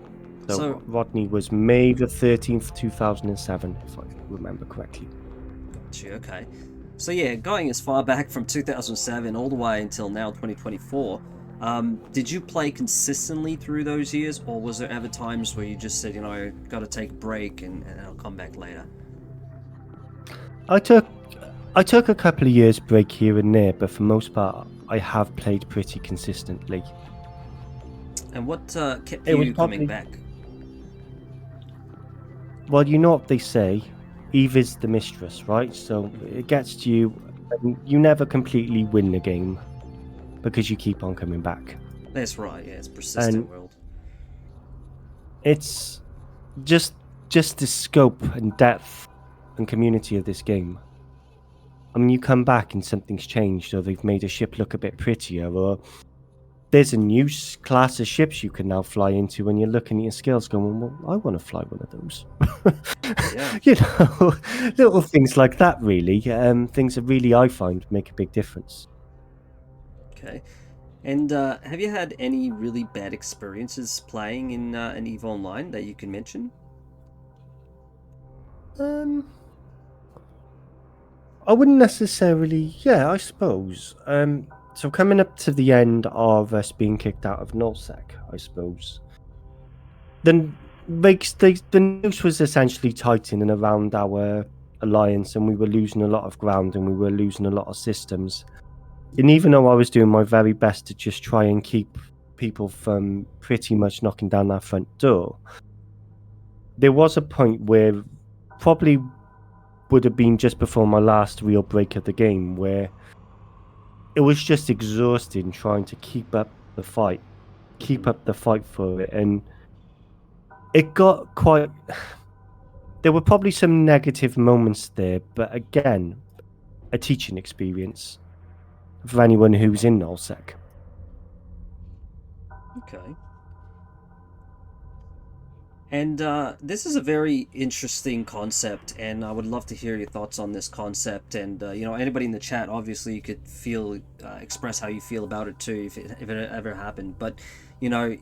So, So Rodney was May the 13th, 2007, if I remember correctly. gotcha. Okay. So yeah, going as far back from 2007 all the way until now 2024. Did you play consistently through those years, or was there ever times where you just said, got to take a break and I'll come back later? I took a couple of years break here and there, but for most part, I have played pretty consistently. And what kept It was you coming probably, back? well, you know what they say, Eve is the mistress, right? So it gets to you, and you never completely win the game because you keep on coming back. That's right. Yeah, it's persistent And world. it's just the scope and depth and community of this game. I mean, you come back and something's changed, or they've made a ship look a bit prettier, or there's a new class of ships you can now fly into when you're looking at your skills going, well, I want to fly one of those. Yeah. Little things like that, really. Things that really I find make a big difference. Okay. And have you had any really bad experiences playing in an EVE Online that you can mention? Um, I wouldn't necessarily, yeah, I suppose. So coming up to the end of us being kicked out of nullsec, I suppose. Then the news was essentially tightening around our alliance, and we were losing a lot of ground, and we were losing a lot of systems. And even though I was doing my very best to just try and keep people from pretty much knocking down that front door, there was a point where probably would have been just before my last real break of the game where it was just exhausting trying to keep up the fight, keep Mhm. up the fight for it, and it got quite. There were probably some negative moments there, but again, a teaching experience for anyone who's in nullsec. Okay. And this is a very interesting concept, and I would love to hear your thoughts on this concept. And anybody in the chat, obviously, you could express how you feel about it too, if it ever happened. But you know,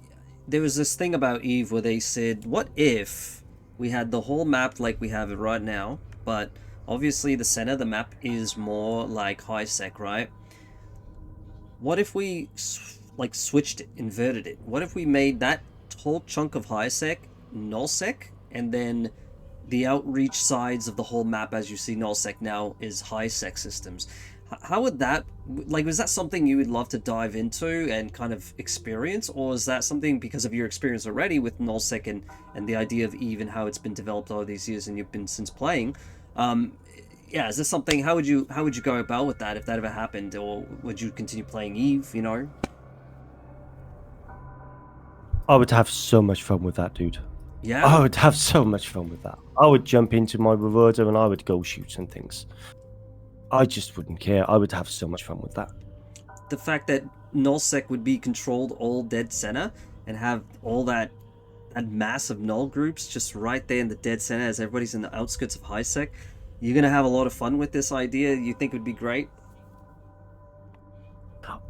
there was this thing about Eve where they said, "What if we had the whole map like we have it right now, but obviously the center of the map is more like high sec, right? What if we switched it, inverted it? What if we made that whole chunk of high sec null sec, and then the outreach sides of the whole map, as you see null sec now, is high sec systems? How would that, like, was that something you would love to dive into and kind of experience, or is that something because of your experience already with nullsec and the idea of Eve and how it's been developed all these years and you've been since playing? Um, yeah, is this something? How would you go about with that if that ever happened, or would you continue playing Eve? I would have so much fun with that, dude. Yeah. I would have so much fun with that. I would jump into my rewarder and I would go shoot some things. I just wouldn't care. I would have so much fun with that. The fact that nullsec would be controlled all dead center and have all that massive null groups just right there in the dead center as everybody's in the outskirts of high sec. You're gonna have a lot of fun with this idea. You think it would be great?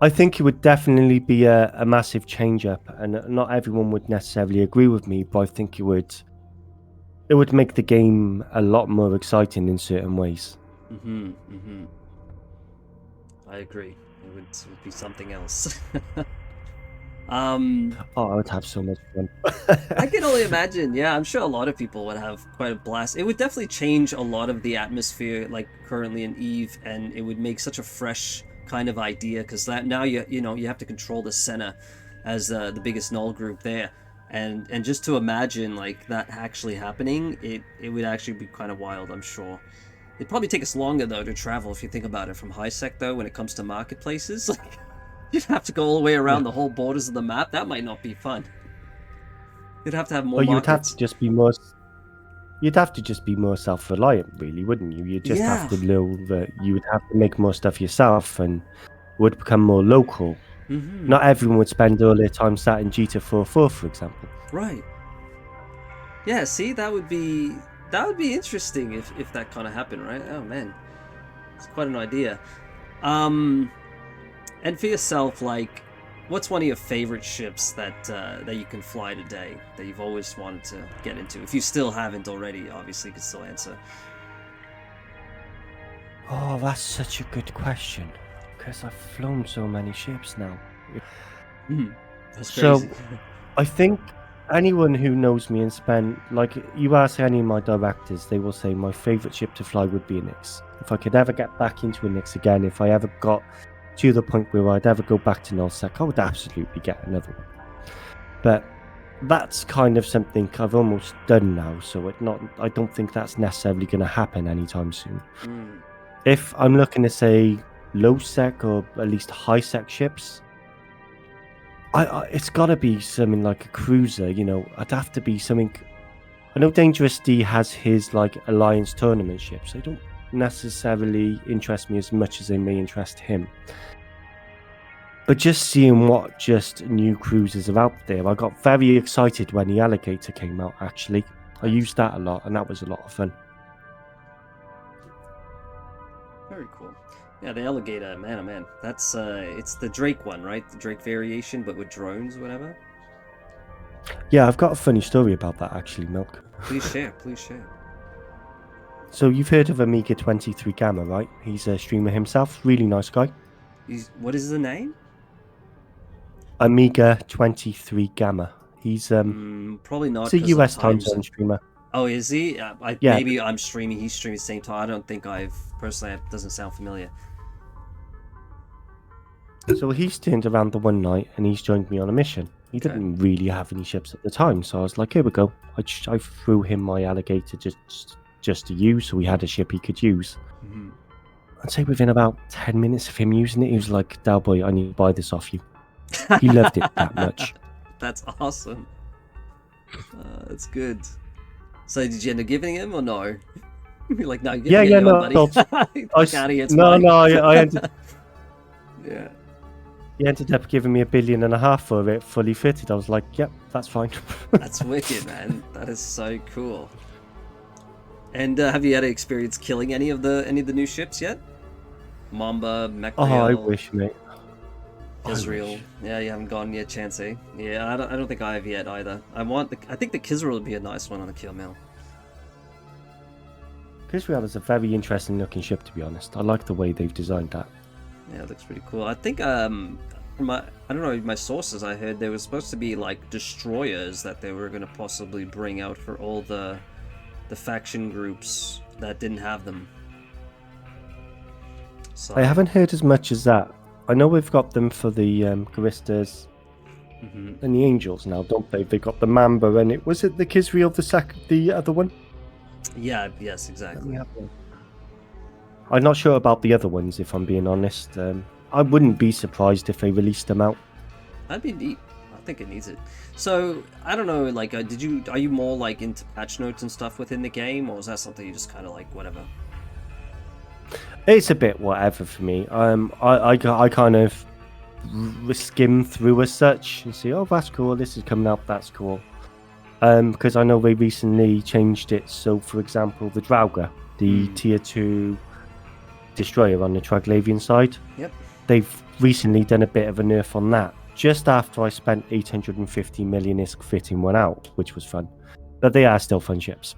I think it would definitely be a massive change up, and not everyone would necessarily agree with me, but I think it would make the game a lot more exciting in certain ways. I agree. It would be something else. Oh, I would have so much fun. I can only imagine. Yeah, I'm sure a lot of people would have quite a blast. It would definitely change a lot of the atmosphere, like currently in Eve, and it would make such a fresh kind of idea because that now you have to control the center as the biggest null group there, and just to imagine like that actually happening, it would actually be kind of wild. I'm sure. It'd probably take us longer though to travel if you think about it from high sec though when it comes to marketplaces. Like you'd have to go all the way around the whole borders of the map. That might not be fun. You'd have to have more Or you'd have markets. to just be more. You'd have to just be more self-reliant, really, wouldn't you? You'd just have to know that you would have to make more stuff yourself, and would become more local. Not everyone would spend all their time sat in GTA 4, for example. Right. Yeah, see, that would be interesting if that kind of happened, right? Oh man, it's quite an idea. And for yourself, like, what's one of your favorite ships that you can fly today that you've always wanted to get into? If you still haven't already, obviously, you can still answer. Oh, that's such a good question, because I've flown so many ships now. That's So, crazy. I think anyone who knows me and spent, like, you ask any of my directors, they will say my favorite ship to fly would be a Nix. If I could ever get back into a Nix again, if I ever got to the point where I'd ever go back to nullsec, I would absolutely get another one. But that's kind of something I've almost done now, so I don't think that's necessarily going to happen anytime soon. If I'm looking to say low sec or at least high sec ships, it's got to be something like a cruiser. I'd have to be something. I know Dangerous D has his like Alliance tournament ships. They don't necessarily interest me as much as they may interest him. But just seeing what just new cruisers are out there, I got very excited when the Alligator came out. Actually, I used that a lot, and that was a lot of fun. Very cool. Yeah, the Alligator, man, oh man. That's, it's the Drake one, right? The Drake variation, but with drones or whatever? Yeah, I've got a funny story about that, actually, Milk. Please share, please share. So you've heard of Amiga 23 Gamma, right? He's a streamer himself, really nice guy. What is the name? Amiga 23 Gamma. He's probably not. He's a US time zone streamer. Oh, is he? Yeah. Maybe I'm streaming. He's streaming the same time. I don't think I've personally. It doesn't sound familiar. So he's turned around the one night and he's joined me on a mission. He didn't really have any ships at the time, so I was like, "Here we go." I threw him my Alligator just to use, so he had a ship he could use. I'd say within about 10 minutes of him using it, he was like, "Delboy, I need to buy this off you." He loved it that much. That's awesome. That's good. So did you end up giving him or no? You're like, no, give me your no, buddy. I ended. Yeah. He ended up giving me $1.5 billion for it, fully fitted. I was like, "Yep, that's fine." That's wicked, man. That is so cool. And have you had an experience killing any of the new ships yet? Mamba, Mechrael. Oh, I wish, mate. Israel. Yeah, you haven't gotten yet, chance, eh? Yeah, I don't think I have yet either. I think the Kizrael would be a nice one on the kill mill. Kizrael is a very interesting looking ship, to be honest. I like the way they've designed that. Yeah, it looks pretty cool. I think I don't know, my sources I heard there was supposed to be like destroyers that they were gonna possibly bring out for all the faction groups that didn't have them. So I haven't heard as much as that. I know we've got them for the Charistas and the Angels now, don't they? They got the Mamba, and was it the Kizrael the other one? Yeah, yes, exactly. I'm not sure about the other ones, if I'm being honest. I wouldn't be surprised if they released them out. That'd be neat. think it needs it. So I don't know. Like, are you more like into patch notes and stuff within the game, or is that something you just kind of like whatever? It's a bit whatever for me. I kind of skim through as such and see, oh, that's cool. This is coming up. That's cool. Because I know they recently changed it. So, for example, the Draugr, the tier 2 destroyer on the Triglavian side, Yep. they've recently done a bit of a nerf on that. Just after I spent 850 million ISK fitting one out, which was fun. But they are still fun ships.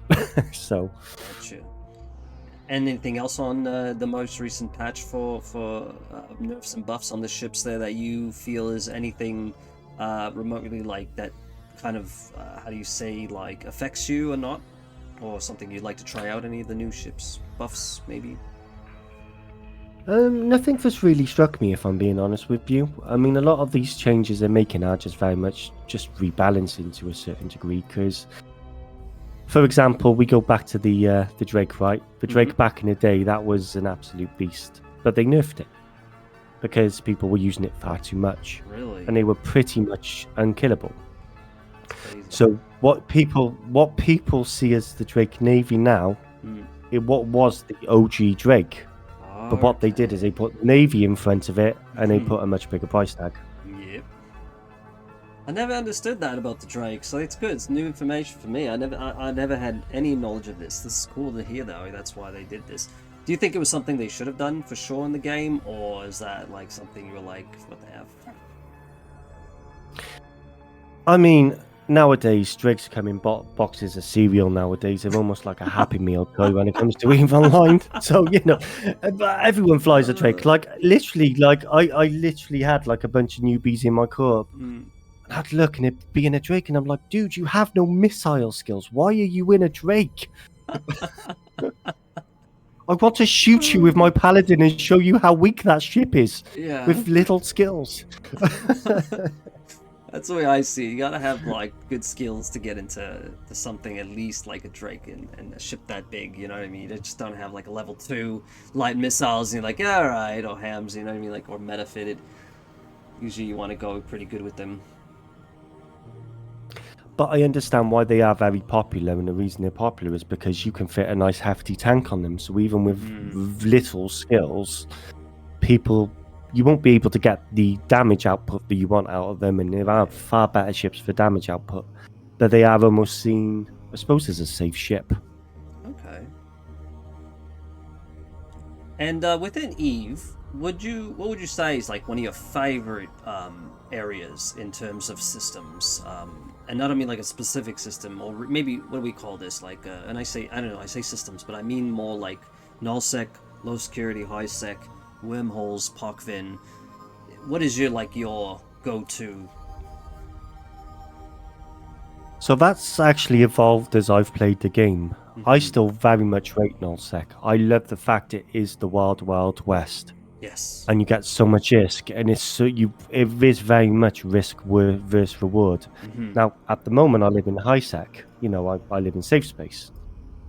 So. Gotcha. Anything else on the most recent patch for nerfs and buffs on the ships there that you feel is anything remotely like that kind of how do you say, like, affects you or not, or something you'd like to try out? Any of the new ships buffs maybe? Nothing that's really struck me, if I'm being honest with you. I mean, a lot of these changes they're making are just very much just rebalancing to a certain degree. Because, for example, we go back to the Drake, right? The Drake back in the day, that was an absolute beast, but they nerfed it because people were using it far too much. Really? And they were pretty much unkillable. Crazy. So what people see as the Drake Navy now, what was the OG Drake. But what they did is they put Navy in front of it, and they put a much bigger price tag. Yep. I never understood that about the Drake, so it's good. It's new information for me. I never had any knowledge of this. This is cool to hear, though. That's why they did this. Do you think it was something they should have done for sure in the game, or is that like something you were like, what the F? I mean, nowadays, Drakes come in boxes of cereal nowadays. They're almost like a Happy Meal toy when it comes to EVE Online. So, everyone flies a Drake. Like, literally, I literally had like a bunch of newbies in my corp. And I'd look and it'd be in a Drake, and I'm like, dude, you have no missile skills. Why are you in a Drake? I want to shoot you with my Paladin and show you how weak that ship is. Yeah. With little skills. That's the way I see it. You gotta have like good skills to get into something at least like a Drake and a ship that big, you know what I mean? You just don't have like a level 2 light missiles and you're like, yeah, alright, or hams, you know what I mean? Like, or meta fitted. Usually you want to go pretty good with them. But I understand why they are very popular, and the reason they're popular is because you can fit a nice hefty tank on them. So even with little skills, you won't be able to get the damage output that you want out of them, and there are far better ships for damage output. But they are almost seen, I suppose, as a safe ship. Okay. And within EVE, what would you say is like one of your favorite areas in terms of systems? And not I mean like a specific system, or maybe what do we call this? Like, and I don't know, I say systems, but I mean more like nullsec, low security, high sec, wormholes, Parkvin. What is your go-to? So that's actually evolved as I've played the game. I still very much rate nullsec. I love the fact it is the wild, wild west. Yes. And you get so much risk, and it is very much risk versus reward. Now, at the moment, I live in high sec. I live in safe space.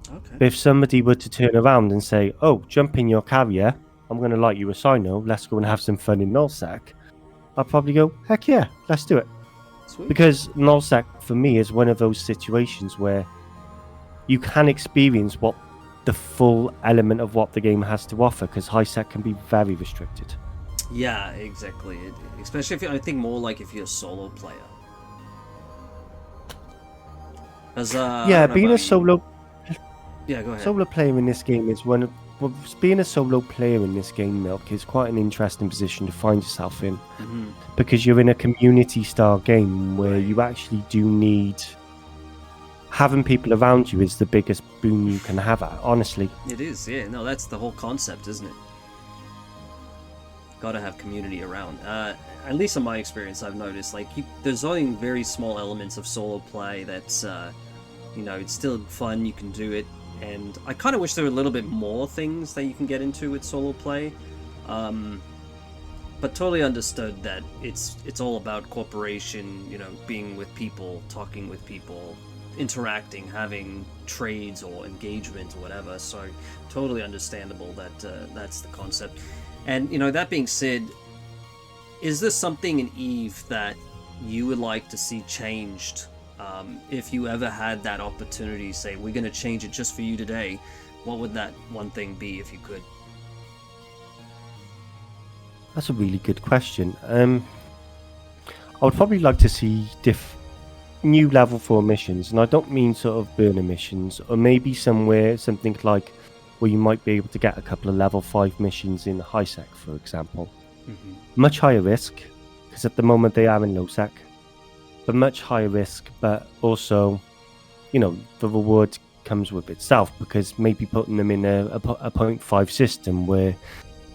Okay. But if somebody were to turn around and say, "Oh, jump in your carrier, I'm going to light you a sino. Let's go and have some fun in nullsec," I'd probably go, "Heck yeah, let's do it." Sweet. Because nullsec for me is one of those situations where you can experience what the full element of what the game has to offer, because high sec can be very restricted. Yeah, exactly. Especially I think more like if you're a solo player. As being a solo. Yeah, go ahead. Solo player in this game is being a solo player in this game, Milk, is quite an interesting position to find yourself in, because you're in a community-style game where you actually do need. Having people around you is the biggest boon you can have, honestly. It is, yeah. No, that's the whole concept, isn't it? Gotta have community around. At least in my experience, I've noticed, like, there's only very small elements of solo play that's, it's still fun, you can do it, and I kind of wish there were a little bit more things that you can get into with solo play, but totally understood that it's all about cooperation, being with people, talking with people, interacting, having trades or engagement or whatever. So totally understandable that that's the concept. And that being said, is this something in EVE that you would like to see changed, if you ever had that opportunity, say, we're going to change it just for you today, what would that one thing be if you could? That's a really good question. I would probably like to see new level 4 missions, and I don't mean sort of burner missions, or maybe something like where you might be able to get a couple of level 5 missions in high sec, for example. Mm-hmm. Much higher risk, because at the moment they are in low sec, but much higher risk, but also, the reward comes with itself, because maybe putting them in a 0.5 system where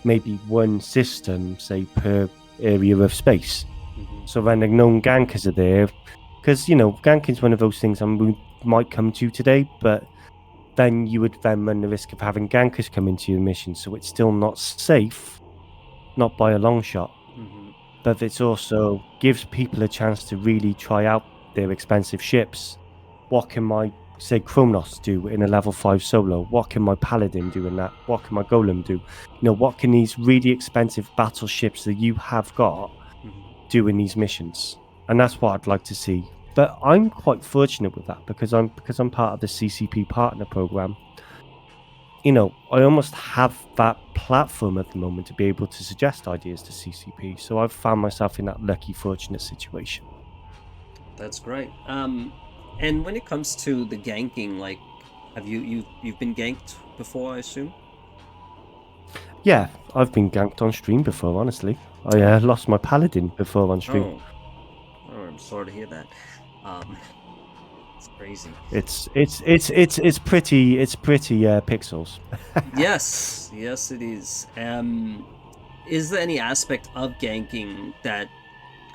maybe one system, say, per area of space. Mm-hmm. So when the known gankers are there, because ganking is one of those things we might come to today, but then you would then run the risk of having gankers come into your mission, so it's still not safe, not by a long shot. Mm-hmm. But it also gives people a chance to really try out their expensive ships. What can my, say, Kronos do in a level 5 solo? What can my Paladin do in that? What can my Golem do? What can these really expensive battleships that you have got do in these missions? And that's what I'd like to see. But I'm quite fortunate with that because I'm part of the CCP partner program. I almost have that platform at the moment to be able to suggest ideas to CCP. So I've found myself in that lucky, fortunate situation. That's great. And when it comes to the ganking, like, have you've been ganked before, I assume? Yeah, I've been ganked on stream before. Honestly, I lost my Paladin before on stream. Oh, oh, I'm sorry to hear that. Um, it's crazy. It's pretty pixels. Yes, yes, it is. Is there any aspect of ganking that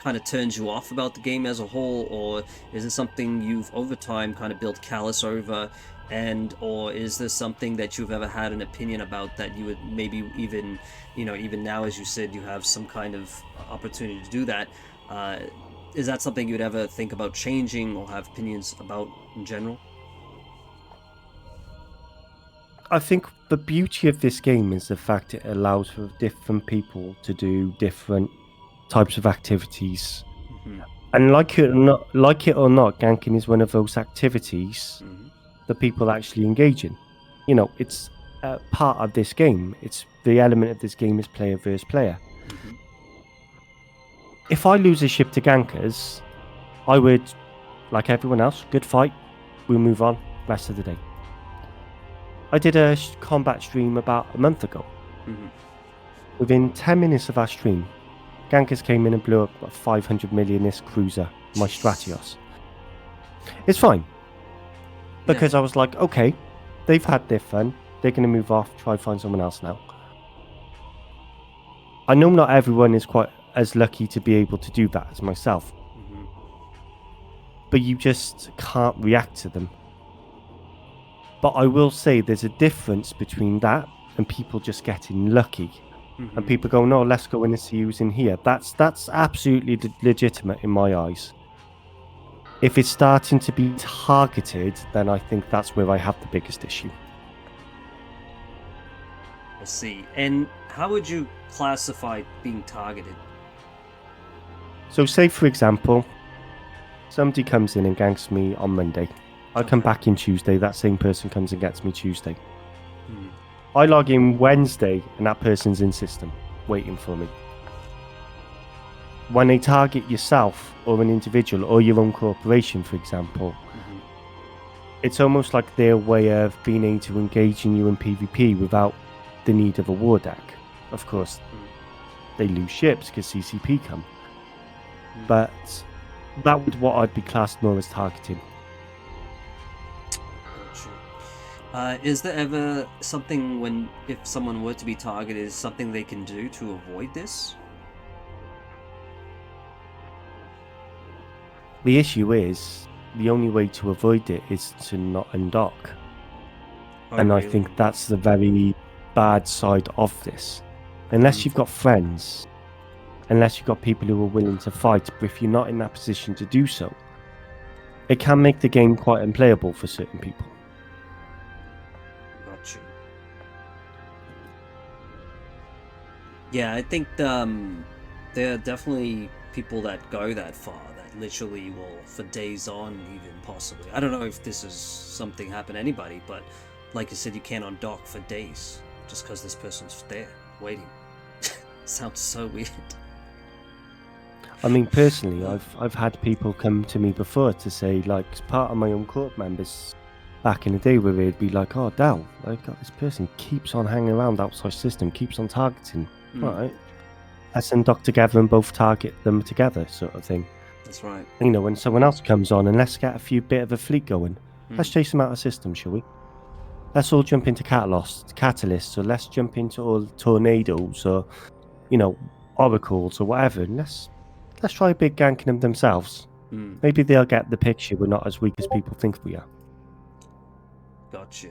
kind of turns you off about the game as a whole, or is it something you've over time kind of built callous over, and or is this something that you've ever had an opinion about that you would maybe even, even now, as you said, you have some kind of opportunity to do that? Uh, is that something you'd ever think about changing or have opinions about in general? I think the beauty of this game is the fact it allows for different people to do different types of activities. Mm-hmm. And like it or not, ganking is one of those activities Mm-hmm. that people actually engage in. It's part of this game. It's the element of this game is player versus player. Mm-hmm. If I lose a ship to gankers, I would, like everyone else, good fight. We'll move on. Rest of the day. I did a combat stream about a month ago. Mm-hmm. Within 10 minutes of our stream, gankers came in and blew up a 500 millionist cruiser, my Stratios. It's fine. Because I was like, okay, they've had their fun. They're going to move off, try to find someone else now. I know not everyone is quite as lucky to be able to do that as myself. Mm-hmm. But you just can't react to them. But I will say there's a difference between that and people just getting lucky. Mm-hmm. And people go, no, let's go in and see who's in here. That's absolutely legitimate in my eyes. If it's starting to be targeted, then I think that's where I have the biggest issue. I see. And how would you classify being targeted? So say, for example, somebody comes in and ganks me on Monday. I come back in Tuesday, that same person comes and gets me Tuesday. I log in Wednesday and that person's in system, waiting for me. When they target yourself or an individual or your own corporation, for example, it's almost like their way of being able to engage in you in PvP without the need of a war deck. Of course, they lose ships because CCP come. But that would what I'd be classed more as targeting. Is there ever something if someone were to be targeted, is something they can do to avoid this? The issue is, the only way to avoid it is to not undock. And I think that's the very bad side of this. Unless you've got friends, unless you've got people who are willing to fight, but if you're not in that position to do so, it can make the game quite unplayable for certain people. Got you. Yeah, I think there are definitely people that go that far, that literally will for days on, even possibly. I don't know if this is something happen to anybody, but like you said, you can't undock for days just because this person's there waiting. Sounds so weird. I mean, personally, I've had people come to me before to say, like, as part of my own court members back in the day, where they'd be like, "Oh, Del, I've got this person keeps on hanging around outside system, keeps on targeting. All right, let's undock together and both target them together," sort of thing. That's right. You know, when someone else comes on and let's get a few bit of a fleet going. Let's chase them out of system, shall we? Let's all jump into catalysts, or let's jump into all tornadoes, or oracles, or whatever. And let's try a big ganking them themselves. Maybe they'll get the picture. We're not as weak as people think we are. Gotcha.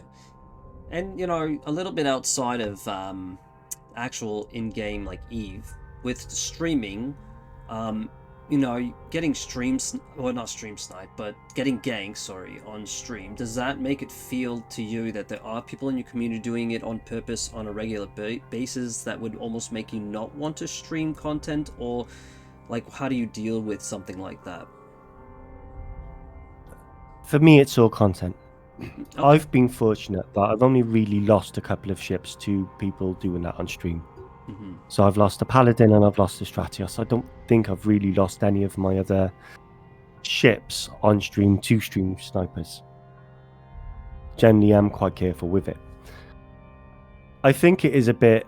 And a little bit outside of actual in-game like Eve, with streaming, getting not stream snipe, but getting ganked, on stream, does that make it feel to you that there are people in your community doing it on purpose on a regular basis that would almost make you not want to stream content? Or like, how do you deal with something like that? For me, it's all content. Okay. I've been fortunate that I've only really lost a couple of ships to people doing that on stream. So I've lost a Paladin and I've lost a Stratios. I don't think I've really lost any of my other ships on stream to stream snipers. Generally, I'm quite careful with it. I think it is a bit...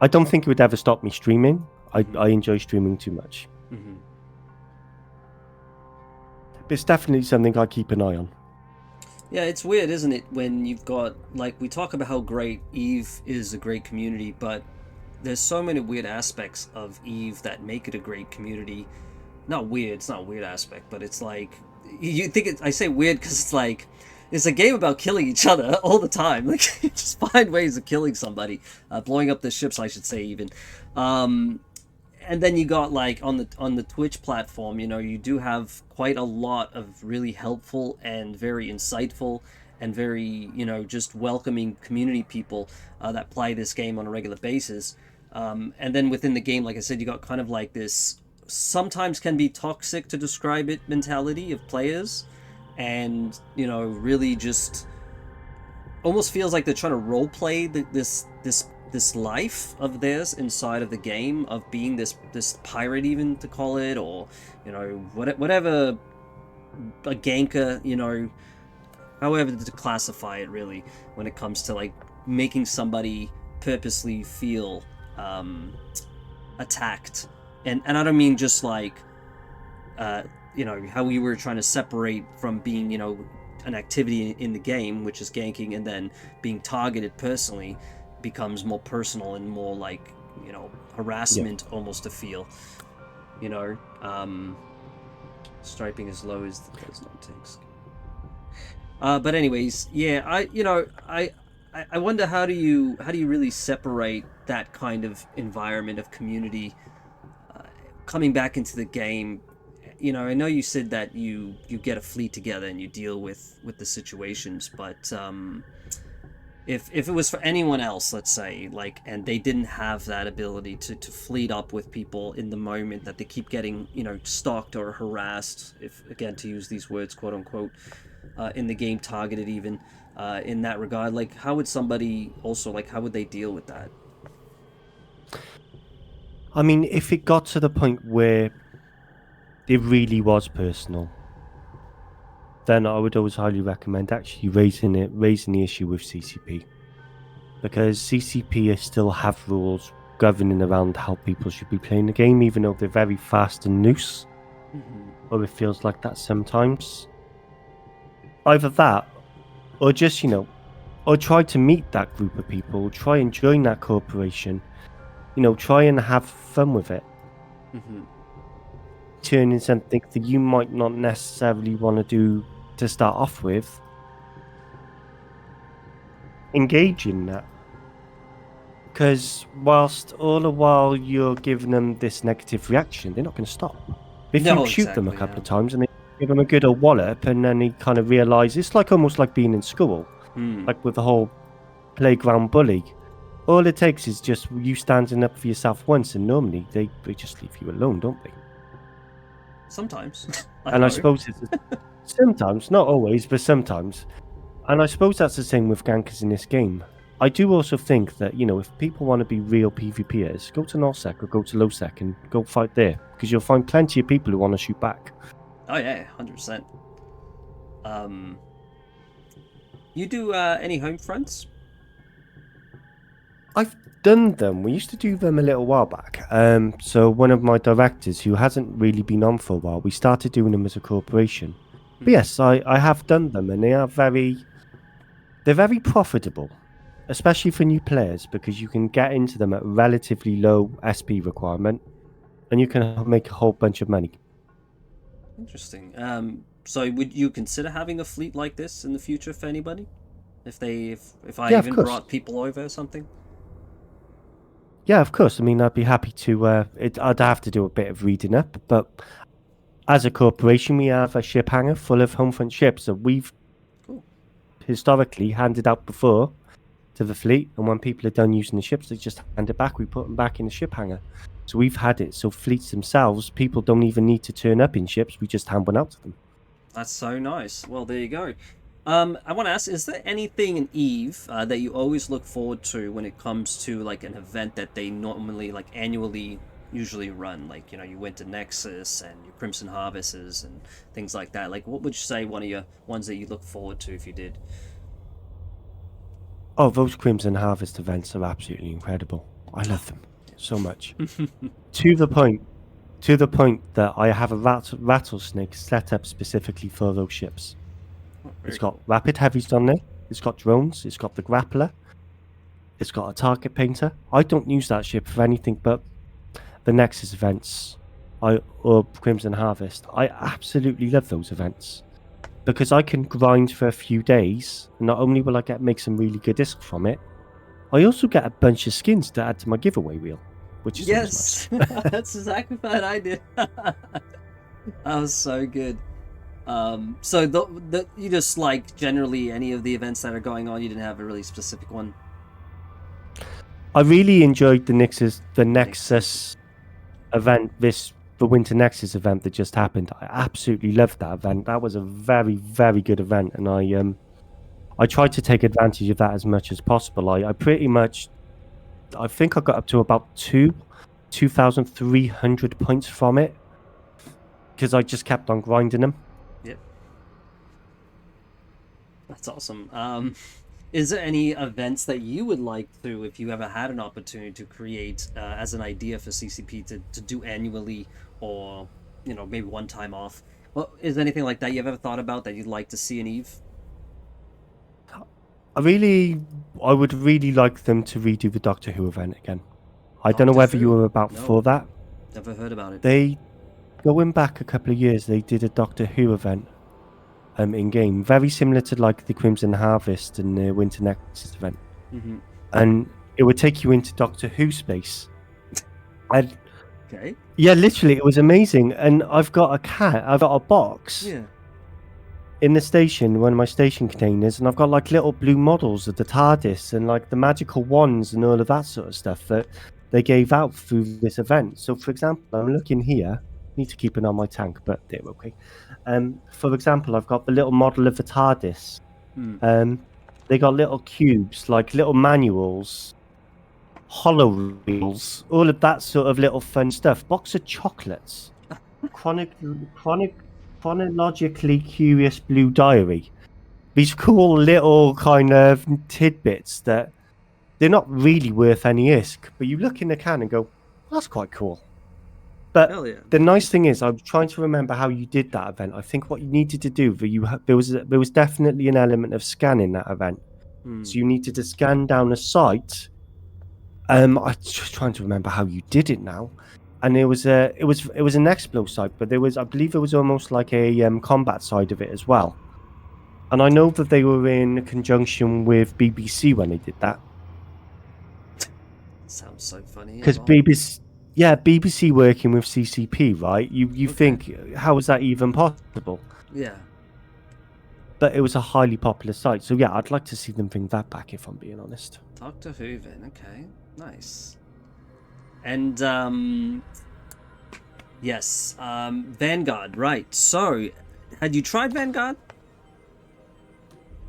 I don't think it would ever stop me streaming. I enjoy streaming too much. But it's definitely something I keep an eye on. Yeah, it's weird, isn't it, when you've got, like, we talk about how great Eve is a great community, but there's so many weird aspects of Eve that make it a great community. Not weird, it's not a weird aspect, but it's like, you think I say weird because it's like, it's a game about killing each other all the time. Like, you just find ways of killing somebody, blowing up the ships, I should say, even. And then you got, like, on the Twitch platform, you do have quite a lot of really helpful and very insightful and very, just welcoming community people that play this game on a regular basis. And then within the game, like I said, you got kind of like this, sometimes can be toxic to describe it, mentality of players. And, really just almost feels like they're trying to role play this life of theirs inside of the game, of being this pirate, even to call it, or whatever, a ganker, however to classify it, really, when it comes to like making somebody purposely feel attacked. And I don't mean just like how we were trying to separate from being an activity in the game, which is ganking, and then being targeted personally becomes more personal and more like harassment, almost to feel striping as low as the does not takes. But anyways, yeah, I wonder how do you really separate that kind of environment of community coming back into the game. I know you said that you get a fleet together and you deal with the situations, but if it was for anyone else, let's say, like, and they didn't have that ability to fleet up with people in the moment that they keep getting, stalked or harassed, if, again, to use these words, quote unquote, in the game, targeted even, in that regard, like, how would somebody also, like, how would they deal with that? I mean, if it got to the point where it really was personal, then I would always highly recommend actually raising the issue with CCP, because CCP still have rules governing around how people should be playing the game, even though they're very fast and loose, or it feels like that sometimes. Either that, or just or try to meet that group of people, try and join that corporation, try and have fun with it. Turn in something that you might not necessarily want to do to start off with. Engage in that, because whilst all the while you're giving them this negative reaction, they're not going to stop. If you shoot them a couple of times and they give them a good old wallop, and then they kind of realise, it's like almost like being in school, like with the whole playground bully. all it takes is just you standing up for yourself once, and normally they just leave you alone, don't they? Sometimes. I And I know. suppose it's sometimes, not always, but sometimes. And I suppose that's the same with gankers in this game. I do also think that, if people want to be real PvPers, go to Nullsec or go to Lowsec and go fight there, because you'll find plenty of people who want to shoot back. Oh yeah, 100%. You do any home fronts? I've done them. We used to do them a little while back. So one of my directors, who hasn't really been on for a while, we started doing them as a corporation. But yes, I have done them, and they're very profitable, especially for new players, because you can get into them at relatively low SP requirement, and you can make a whole bunch of money. Interesting. So would you consider having a fleet like this in the future for anybody? If I Yeah, of even course. brought people over or something? Yeah, of course. I mean, I'd be happy to. I'd have to do a bit of reading up, but as a corporation, we have a ship hangar full of homefront ships that we've Cool. historically handed out before to the fleet, and when people are done using the ships, they just hand it back. We put them back in the ship hangar. So we've had it so fleets themselves, people don't even need to turn up in ships. We just hand one out to them. That's so nice. Well, there you go. I want to ask, is there anything in Eve that you always look forward to when it comes to like an event that they normally like annually usually run? Like, you went to Nexus and your Crimson Harvests and things like that. Like, what would you say one of your ones that you look forward to if you did? Oh, those Crimson Harvest events are absolutely incredible. I love them so much. to the point that I have a rattlesnake set up specifically for those ships. Oh, It's cool. got rapid heavies on there. It's got drones. It's got the grappler. It's got a target painter. I don't use that ship for anything but the Nexus events. Or Crimson Harvest. I absolutely love those events because I can grind for a few days. And not only will I make some really good disc from it, I also get a bunch of skins to add to my giveaway wheel, which is always Yes, that's exactly what I did. That was so good. So you just like generally any of the events that are going on. You didn't have a really specific one. nice. I really enjoyed the Nexus event, the Winter Nexus event that just happened. I absolutely loved that event. That was a very, very good event, and I tried to take advantage of that as much as possible. I pretty much, I think I got up to about 2,300 points from it because I just kept on grinding them. Yep, that's awesome. Is there any events that you would like to, if you ever had an opportunity to create as an idea for CCP to do annually, or maybe one time off? Well, is there anything like that you've ever thought about that you'd like to see in Eve? I would really like them to redo the Doctor Who event again. I don't know Doctor whether you Who? were about No, for that. never heard about it. They, going back a couple of years, they did a Doctor Who event in game, very similar to like the Crimson Harvest and the Winter Nexus event. Mm-hmm. And it would take you into Doctor Who space. And Okay. yeah, literally, it was amazing. And I've got a box Yeah. in the station, one of my station containers, and I've got like little blue models of the TARDIS and like the magical wands and all of that sort of stuff that they gave out through this event. So, for example, I'm looking here. Need to keep an eye on my tank, but they're okay. For example, I've got the little model of the TARDIS. They got little cubes, like little manuals, hollow reels, all of that sort of little fun stuff. Box of chocolates, chronologically curious blue diary. These cool little kind of tidbits that they're not really worth any ISK, but you look in the can and go, that's quite cool. But Hell yeah. the nice thing is, I'm trying to remember how you did that event. I think what you needed to do, there was definitely an element of scanning that event. So you needed to scan down a site. I'm just trying to remember how you did it now. And it was an Explo site, but I believe it was almost like a combat side of it as well. And I know that they were in conjunction with BBC when they did that. Sounds so funny. Because BBC working with CCP, right? You think, how is that even possible? Yeah. but it was a highly popular site. So yeah, I'd like to see them bring that back, if I'm being honest. Doctor Who then, okay. Nice. And yes, Vanguard, right. So, had you tried Vanguard?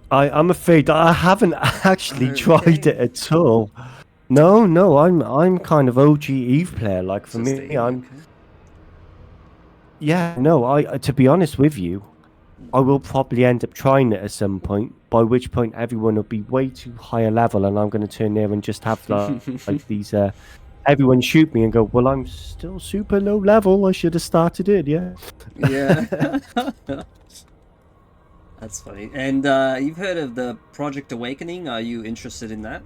I'm afraid I haven't actually tried Okay. it at all. No, I'm kind of OG Eve player. Like for Just me, Eve, okay. yeah, no, I to be honest with you, I will probably end up trying it at some point, by which point everyone will be way too high a level, and I'm going to turn there and just have like these everyone shoot me and go, well, I'm still super low level. I should have started it, yeah. Yeah. That's funny. And you've heard of the Project Awakening? Are you interested in that?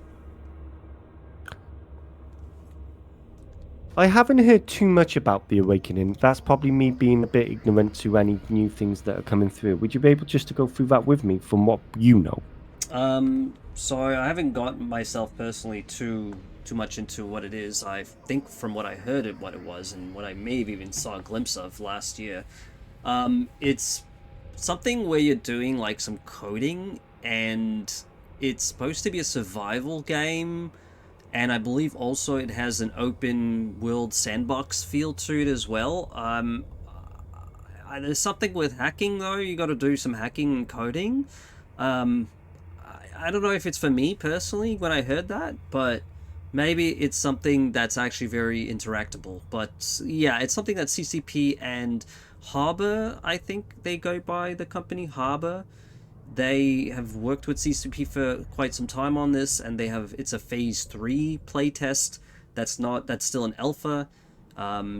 I haven't heard too much about the Awakening. That's probably me being a bit ignorant to any new things that are coming through. Would you be able just to go through that with me from what you know? So I haven't got myself personally too much into what it is. I think from what I heard it what it was and what I may have even saw a glimpse of last year. It's something where you're doing like some coding and it's supposed to be a survival game, and I believe also it has an open world sandbox feel to it as well. There's something with hacking though. You got to do some hacking and coding. Um, I don't know if it's for me personally when I heard that, but maybe it's something that's actually very interactable. But yeah, it's something that CCP and Harbor, I think they go by the company Harbor. They have worked with CCP for quite some time on this, and it's a phase 3 playtest. That's still an alpha.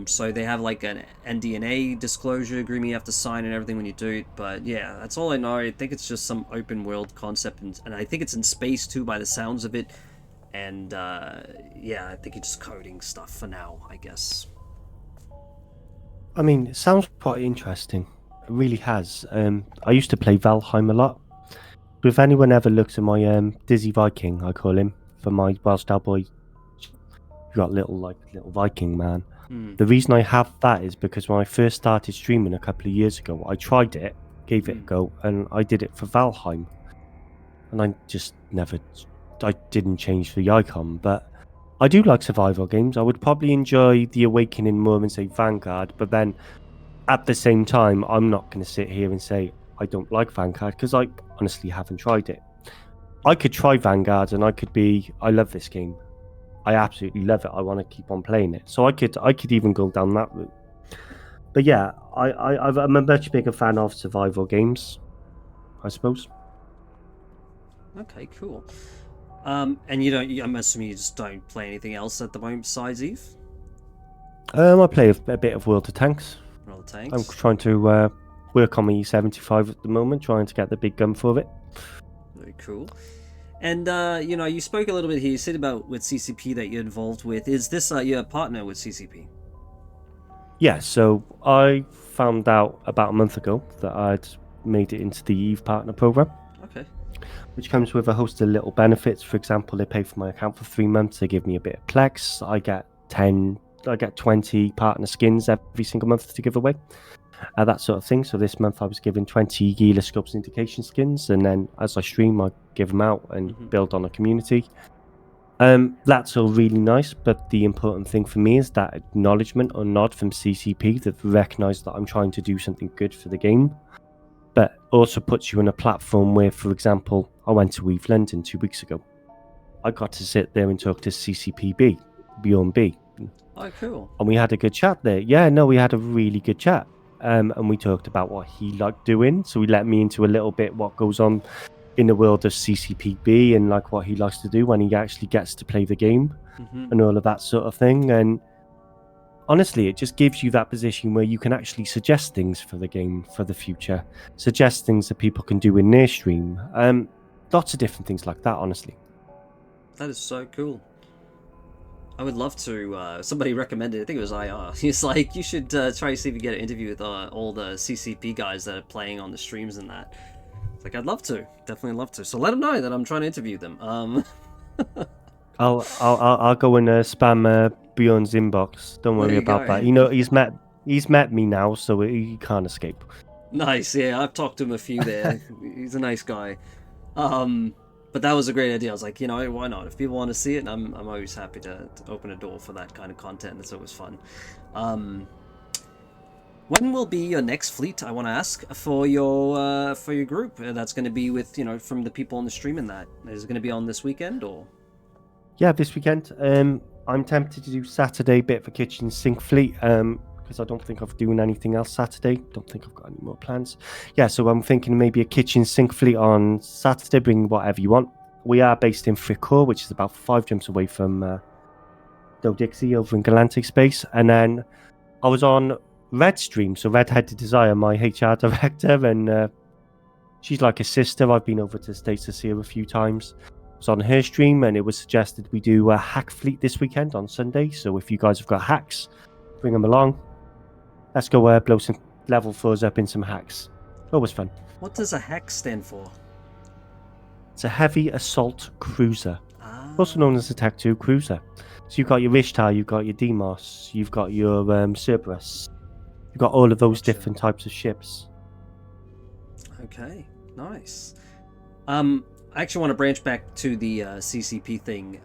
So they have like an NDNA disclosure agreement you have to sign and everything when you do it. But yeah, that's all I know. I think it's just some open world concept, and I think it's in space too by the sounds of it. And yeah, I think it's just coding stuff for now, I guess. I mean, it sounds quite interesting. It really has. I used to play Valheim a lot. So if anyone ever looks at my Dizzy Viking, I call him, for my Welsh Delboy, you got little Viking man. Hmm. The reason I have that is because when I first started streaming a couple of years ago, I tried it, gave it a Hmm. go, and I did it for Valheim. And I just never, I didn't change the icon. But I do like survival games. I would probably enjoy The Awakening more than, say, Vanguard. But then at the same time, I'm not going to sit here and say I don't like Vanguard because I honestly haven't tried it. I could try Vanguard and I love this game. I absolutely love it. I want to keep on playing it. So I could even go down that route. But yeah, I'm a much bigger fan of survival games, I suppose. Okay, cool. And I'm assuming you just don't play anything else at the moment besides Eve? I play a bit of World of Tanks. Roll I'm tanks. trying to work on my E75 at the moment, trying to get the big gun for it. Very cool. And you spoke a little bit here. You said about with CCP that you're involved with. Is this your partner with CCP? Yeah, so I found out about a month ago that I'd made it into the Eve Partner Program, Okay. which comes with a host of little benefits. For example, they pay for my account for 3 months. They give me a bit of Plex. I get 20 partner skins every single month to give away, that sort of thing. So this month I was given 20 Gila Scopes Indication skins, and then as I stream, I give them out and build on a community. That's all really nice, but the important thing for me is that acknowledgement or nod from CCP that recognise that I'm trying to do something good for the game, but also puts you on a platform where, for example, I went to Eve London 2 weeks ago. I got to sit there and talk to CCPB, Beyond B, Oh, cool. and we had a good chat there. Yeah, no, we had a really good chat. And we talked about what he liked doing. So he let me into a little bit what goes on in the world of CCPB and like what he likes to do when he actually gets to play the game and all of that sort of thing. And honestly, it just gives you that position where you can actually suggest things for the game for the future, suggest things that people can do in their stream. Lots of different things like that, honestly. That is so cool. I would love to. Somebody recommended. I think it was IR. He's like, you should try to see if you get an interview with all the CCP guys that are playing on the streams and that. It's like, I'd love to. Definitely love to. So let them know that I'm trying to interview them. I'll go and spam Bjorn's inbox. Don't There worry you about go. that. You know, he's met me now, so he can't escape. Nice. Yeah, I've talked to him a few there. He's a nice guy. Um, but that was a great idea. I was like, why not? If people want to see it, I'm always happy to open a door for that kind of content. It's always fun. Um, when will be your next fleet? I want to ask for your group. That's going to be with from the people on the stream. And that is it going to be on this weekend or? Yeah, this weekend. I'm tempted to do Saturday bit for kitchen sink fleet. Because I don't think I'm doing anything else Saturday. Don't think I've got any more plans. Yeah, so I'm thinking maybe a kitchen sink fleet on Saturday. Bring whatever you want. We are based in Fricourt, which is about 5 jumps away from Doe Dixie over in Galantic Space. And then I was on Red Stream, so Red Headed Desire, my HR director, and she's like a sister. I've been over to the States to see her a few times. I was on her stream, and it was suggested we do a hack fleet this weekend on Sunday. So if you guys have got hacks, bring them along. Let's go blow some level 4s up in some hacks. Always fun. What does a hack stand for? It's a heavy assault cruiser, Ah, also known as a Tech 2 cruiser. So you've got your Ishtar, you've got your Demos, you've got your Cerberus. You've got all of those gotcha. different types of ships. Okay, nice. I actually want to branch back to the CCP thing.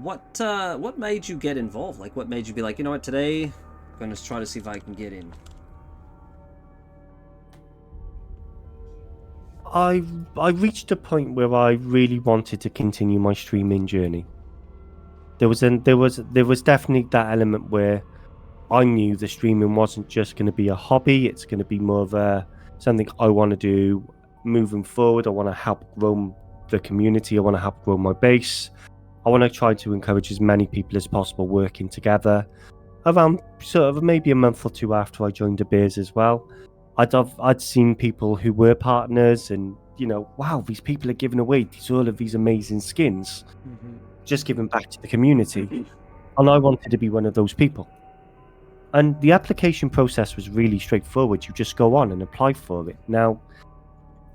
What made you get involved? Like, what made you be like, you know what, today I'm gonna try to see if I can get in. I reached a point where I really wanted to continue my streaming journey. There was definitely that element where I knew the streaming wasn't just going to be a hobby. It's going to be more of something I want to do moving forward. I want to help grow the community. I want to help grow my base. I want to try to encourage as many people as possible working together. Around sort of maybe a month or two after I joined the Bears as well, I'd seen people who were partners, and wow, these people are giving away all of these amazing skins, just giving back to the community, and I wanted to be one of those people. And the application process was really straightforward. You just go on and apply for it. Now,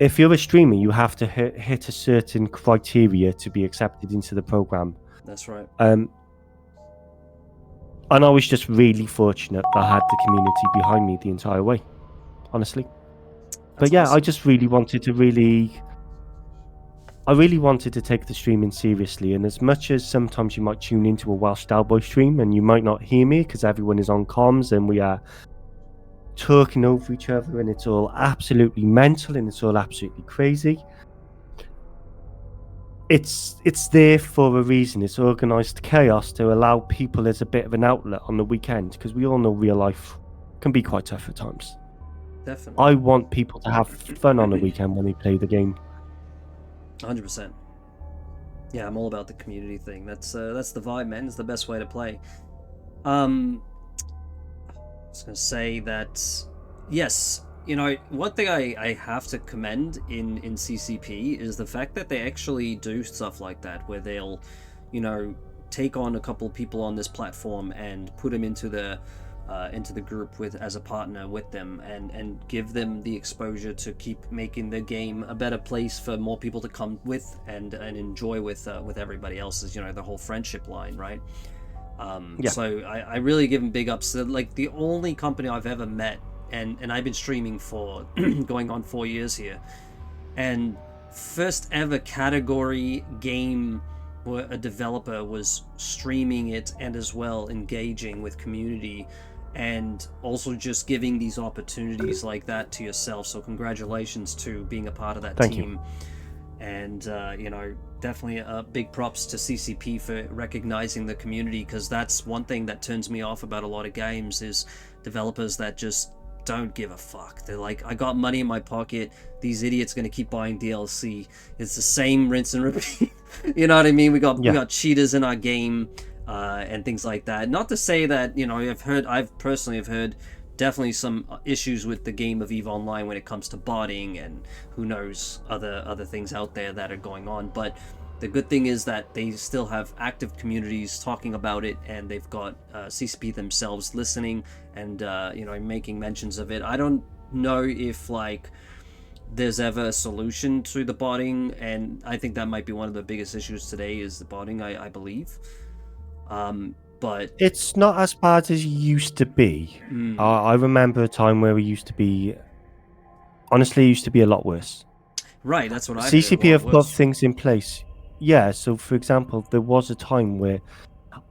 if you're a streamer, you have to hit a certain criteria to be accepted into the program. That's right. And I was just really fortunate that I had the community behind me the entire way, honestly. That's But yeah, awesome. I just really wanted to I really wanted to take the streaming seriously. And as much as sometimes you might tune into a WelshDelboy stream and you might not hear me because everyone is on comms and we are talking over each other and it's all absolutely mental and it's all absolutely crazy. It's there for a reason. It's organised chaos to allow people as a bit of an outlet on the weekend, because we all know real life can be quite tough at times. Definitely. I want people to have fun on the weekend when they play the game. 100%. Yeah, I'm all about the community thing. That's the vibe, man. It's the best way to play. I was gonna say that, yes, one thing I have to commend in CCP is the fact that they actually do stuff like that, where they'll, take on a couple people on this platform and put them into the group with as a partner with them, and give them the exposure to keep making the game a better place for more people to come with and enjoy with everybody else's, the whole friendship line, right? Yeah. So I really give them big ups. Like, the only company I've ever met, and I've been streaming for going on 4 years here, and first ever category game where a developer was streaming it and as well engaging with community, and also just giving these opportunities like that to yourself. So congratulations to being a part of that Thank team. you. And definitely big props to CCP for recognizing the community, because that's one thing that turns me off about a lot of games, is developers that just don't give a fuck. They're like, I got money in my pocket, these idiots gonna keep buying DLC. It's the same rinse and repeat. You know what I mean? We got cheaters in our game, and things like that. Not to say that, I've personally have heard definitely some issues with the game of EVE Online when it comes to botting and who knows other things out there that are going on. But the good thing is that they still have active communities talking about it, and they've got CCP themselves listening and making mentions of it. I don't know if there's ever a solution to the botting, and I think that might be one of the biggest issues today is the botting, I believe. But It's not as bad as it used to be. I remember a time where we used to be Honestly, it used to be a lot worse. Right, that's what I've heard. A CCP lot have got worse. things in place. Yeah, so for example, there was a time where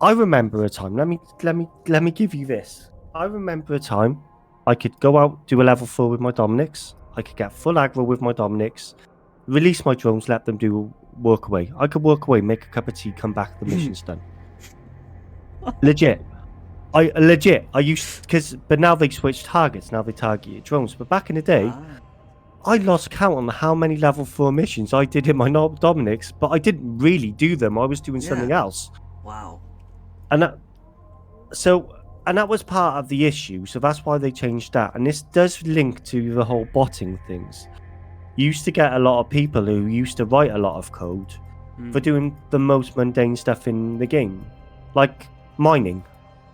I remember a time. Let me give you this. I remember a time I could go out, do a level 4 with my Dominics. I could get full aggro with my Dominics, release my drones, let them do work away. I could work away, make a cup of tea, come back, the mission's done. Legit. I used but now they switched targets. Now they target your drones. But back in the day, Ah, I lost count on how many level 4 missions I did in my Dominics, but I didn't really do them. I was doing yeah. something else. Wow. And that, so, and that was part of the issue. So that's why they changed that. And this does link to the whole botting things. You used to get a lot of people who used to write a lot of code for Hmm. doing the most mundane stuff in the game, like mining.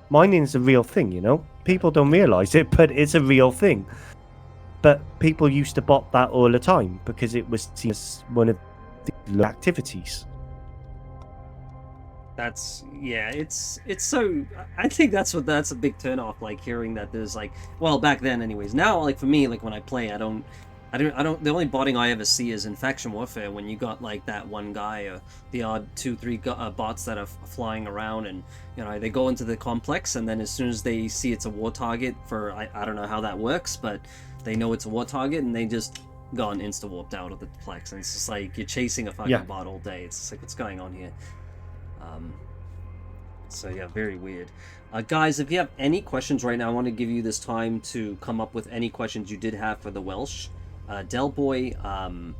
Mining is a real thing, you know? People don't realize it, but it's a real thing. But people used to bot that all the time because it was seen as one of the activities. That's yeah. It's so. I think that's a big turnoff. Like hearing that there's like, well, back then, anyways. Now, like for me, like when I play, I don't. The only botting I ever see is in faction warfare when you got like that one guy, or the odd two, three bots that are flying around, and you know they go into the complex, and then as soon as they see it's a war target for I don't know how that works, but they know it's a war target, and they just gone insta warped out of the plex, and it's just like you're chasing a fucking Yeah. bot all day. It's just like what's going on here. Um, so yeah, very weird. Guys, if you have any questions right now, I want to give you this time to come up with any questions you did have for the Welsh. Delboy,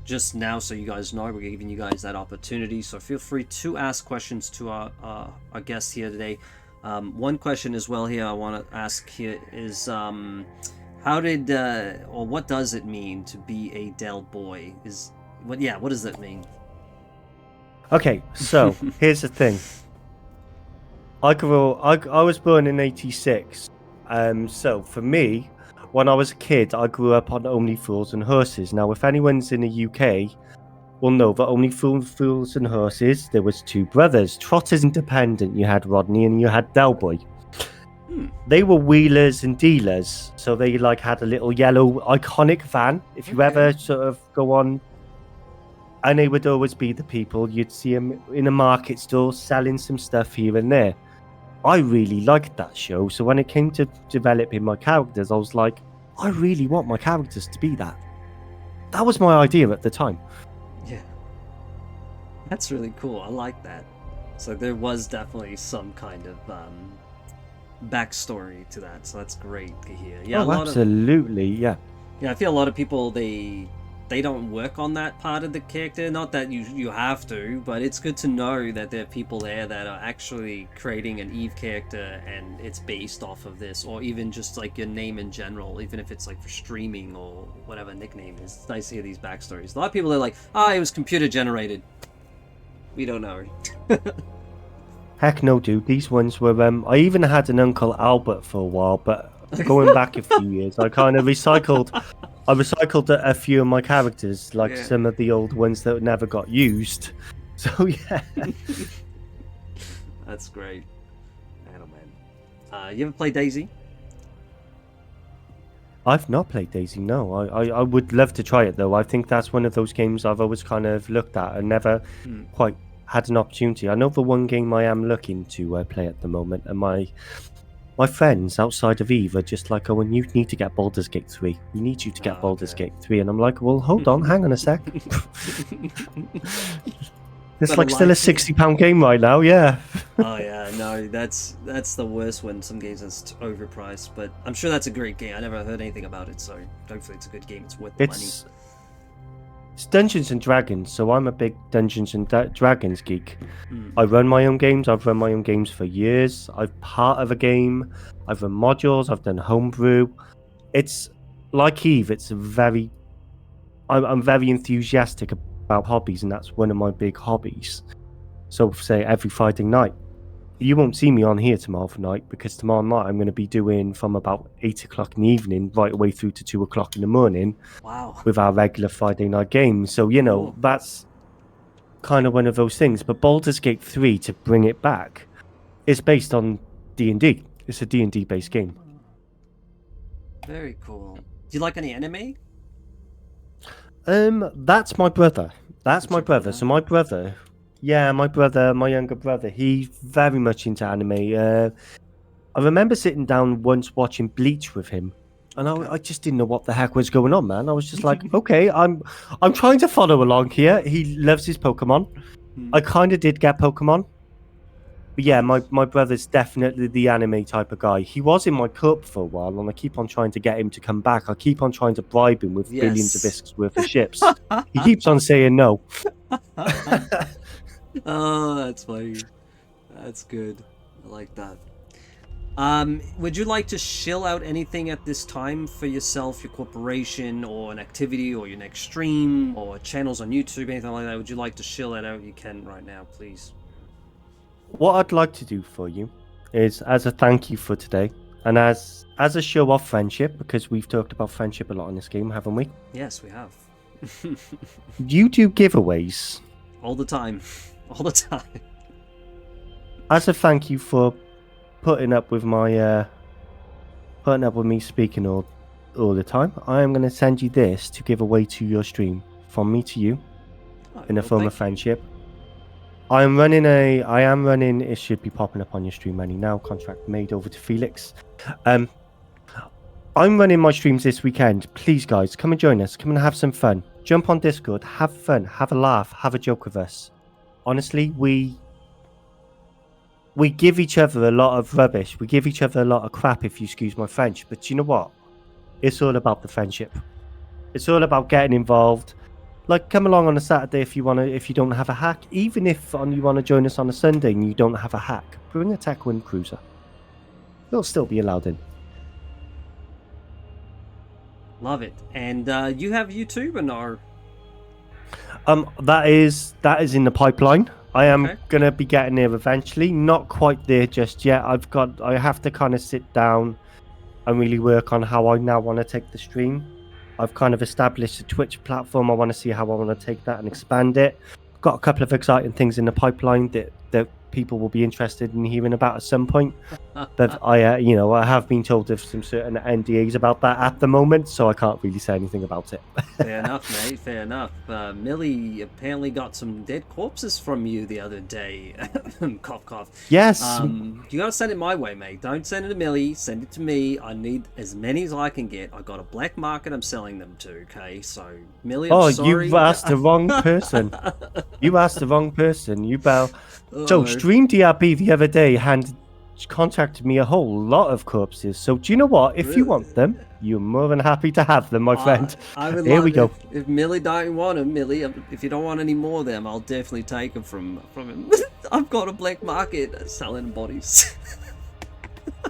just now, so you guys know, we're giving you guys that opportunity. So feel free to ask questions to our guest here today. One question as well here I want to ask here is, how did or what does it mean to be a Delboy? What does that mean? Okay, so here's the thing. I was born in '86. So for me, when I was a kid, I grew up on Only Fools and Horses. Now, if anyone's in the UK, will know that Only Fools and Horses, there was two brothers, Trotters Independent. You had Rodney and you had Delboy. Hmm. They were wheelers and dealers, so they like had a little yellow iconic van. If you Okay. ever sort of go on, and they would always be the people you'd see them in a market stall selling some stuff here and there. I really liked that show, so when it came to developing my characters, I was like, I really want my characters to be that. That was my idea at the time. Yeah. That's really cool. I like that. So there was definitely some kind of backstory to that. So that's great to hear. Yeah, a Oh, lot of absolutely, yeah. I feel a lot of people they don't work on that part of the character. Not that you have to, but it's good to know that there are people there that are actually creating an Eve character and it's based off of this, or even just like your name in general, even if it's like for streaming or whatever nickname is. It's nice to hear these backstories. A lot of people are like, it was computer generated. We don't know. Heck no, dude. These ones were. I even had an Uncle Albert for a while, but going back a few years, I kind of recycled. I recycled a few of my characters, like Yeah. some of the old ones that never got used. So yeah. That's great. I don't man. You ever play Daisy? I've not played Daisy. No, I would love to try it though. I think that's one of those games I've always kind of looked at and never Hmm. quite had an opportunity. I know the one game I am looking to play at the moment, and my friends outside of Eve are just like, "Oh, and you need to get Baldur's Gate 3. We need you to get Baldur's Okay. Gate 3." And I'm like, "Well, hold on, hang on a sec. It's But like still a £60 game right now, yeah." Oh yeah, no, that's the worst when some games are overpriced. But I'm sure that's a great game. I never heard anything about it, so hopefully it's a good game. It's worth the money. It's Dungeons and Dragons, so I'm a big Dungeons and Dragons geek. Hmm. I run my own games. I've run my own games for years. I've part of a game. I've run modules. I've done homebrew. It's like Eve. It's a very. I'm very enthusiastic about hobbies, and that's one of my big hobbies. So, say every Friday night, you won't see me on here tomorrow night because tomorrow night I'm going to be doing from about 8 o'clock in the evening right away through to 2 o'clock in the morning Wow. with our regular Friday night games. So Cool. that's kind of one of those things. But Baldur's Gate 3, to bring it back, is based on D&D. It's a D&D based game. Very cool. Do you like any anime? That's my brother. That's my your brother. brother? So my brother, yeah, my brother, my younger brother, he's very much into anime. I remember sitting down once watching Bleach with him, and Okay. I just didn't know what the heck was going on, man. I was just like, okay, I'm trying to follow along here. He loves his Pokemon. I kind of did get Pokemon. But yeah, Nice. my brother's definitely the anime type of guy. He was in my club for a while, and I keep on trying to get him to come back. I keep on trying to bribe him with billions of Yes. isks worth of ships. He keeps on saying no. Oh, that's funny. That's good. I like that. Would you like to shill out anything at this time for yourself, your corporation, or an activity, or your next stream, or channels on YouTube, anything like that? Would you like to shill that out? You can right now, please. What I'd like to do for you is, as a thank you for today, and as a show of friendship, because we've talked about friendship a lot in this game, haven't we? Yes, we have. You do giveaways. All the time. All the time. As a thank you for putting up with me speaking all the time, I am going to send you this to give away to your stream from me to you Oh, in a well, form thank of you. friendship. I am running. It should be popping up on your stream menu now. Contract made over to Felix. I'm running my streams this weekend. Please, guys, come and join us. Come and have some fun. Jump on Discord. Have fun. Have a laugh. Have a joke with us. Honestly, we give each other a lot of rubbish. We give each other a lot of crap, if you excuse my French. But you know what? It's all about the friendship. It's all about getting involved. Like, come along on a Saturday if you don't have a hack. Even if you want to join us on a Sunday and you don't have a hack, bring a Tech Wind Cruiser. It'll still be allowed in. Love it. And you have YouTube or no? That is in the pipeline. I am Okay. gonna be getting there eventually. Not quite there just yet. I have to kind of sit down and really work on how I now want to take the stream. I've kind of established a Twitch platform. I want to see how I want to take that and expand it. Got a couple of exciting things in the pipeline that people will be interested in hearing about at some point. But I have been told of some certain NDAs about that at the moment, so I can't really say anything about it. Fair enough, mate. Fair enough. Millie apparently got some dead corpses from you the other day. Cough, cough. Yes. You gotta send it my way, mate. Don't send it to Millie. Send it to me. I need as many as I can get. I got a black market I'm selling them to. Okay, so Millie, I'm sorry. You've asked the wrong person. You asked the wrong person. You bell. So Stream DRB the other day contacted me a whole lot of corpses. So do you know what? If you want them, you're more than happy to have them, my friend. I would Here love we go. If Millie don't want them, Millie, if you don't want any more of them, I'll definitely take them from him. I've got a black market selling bodies.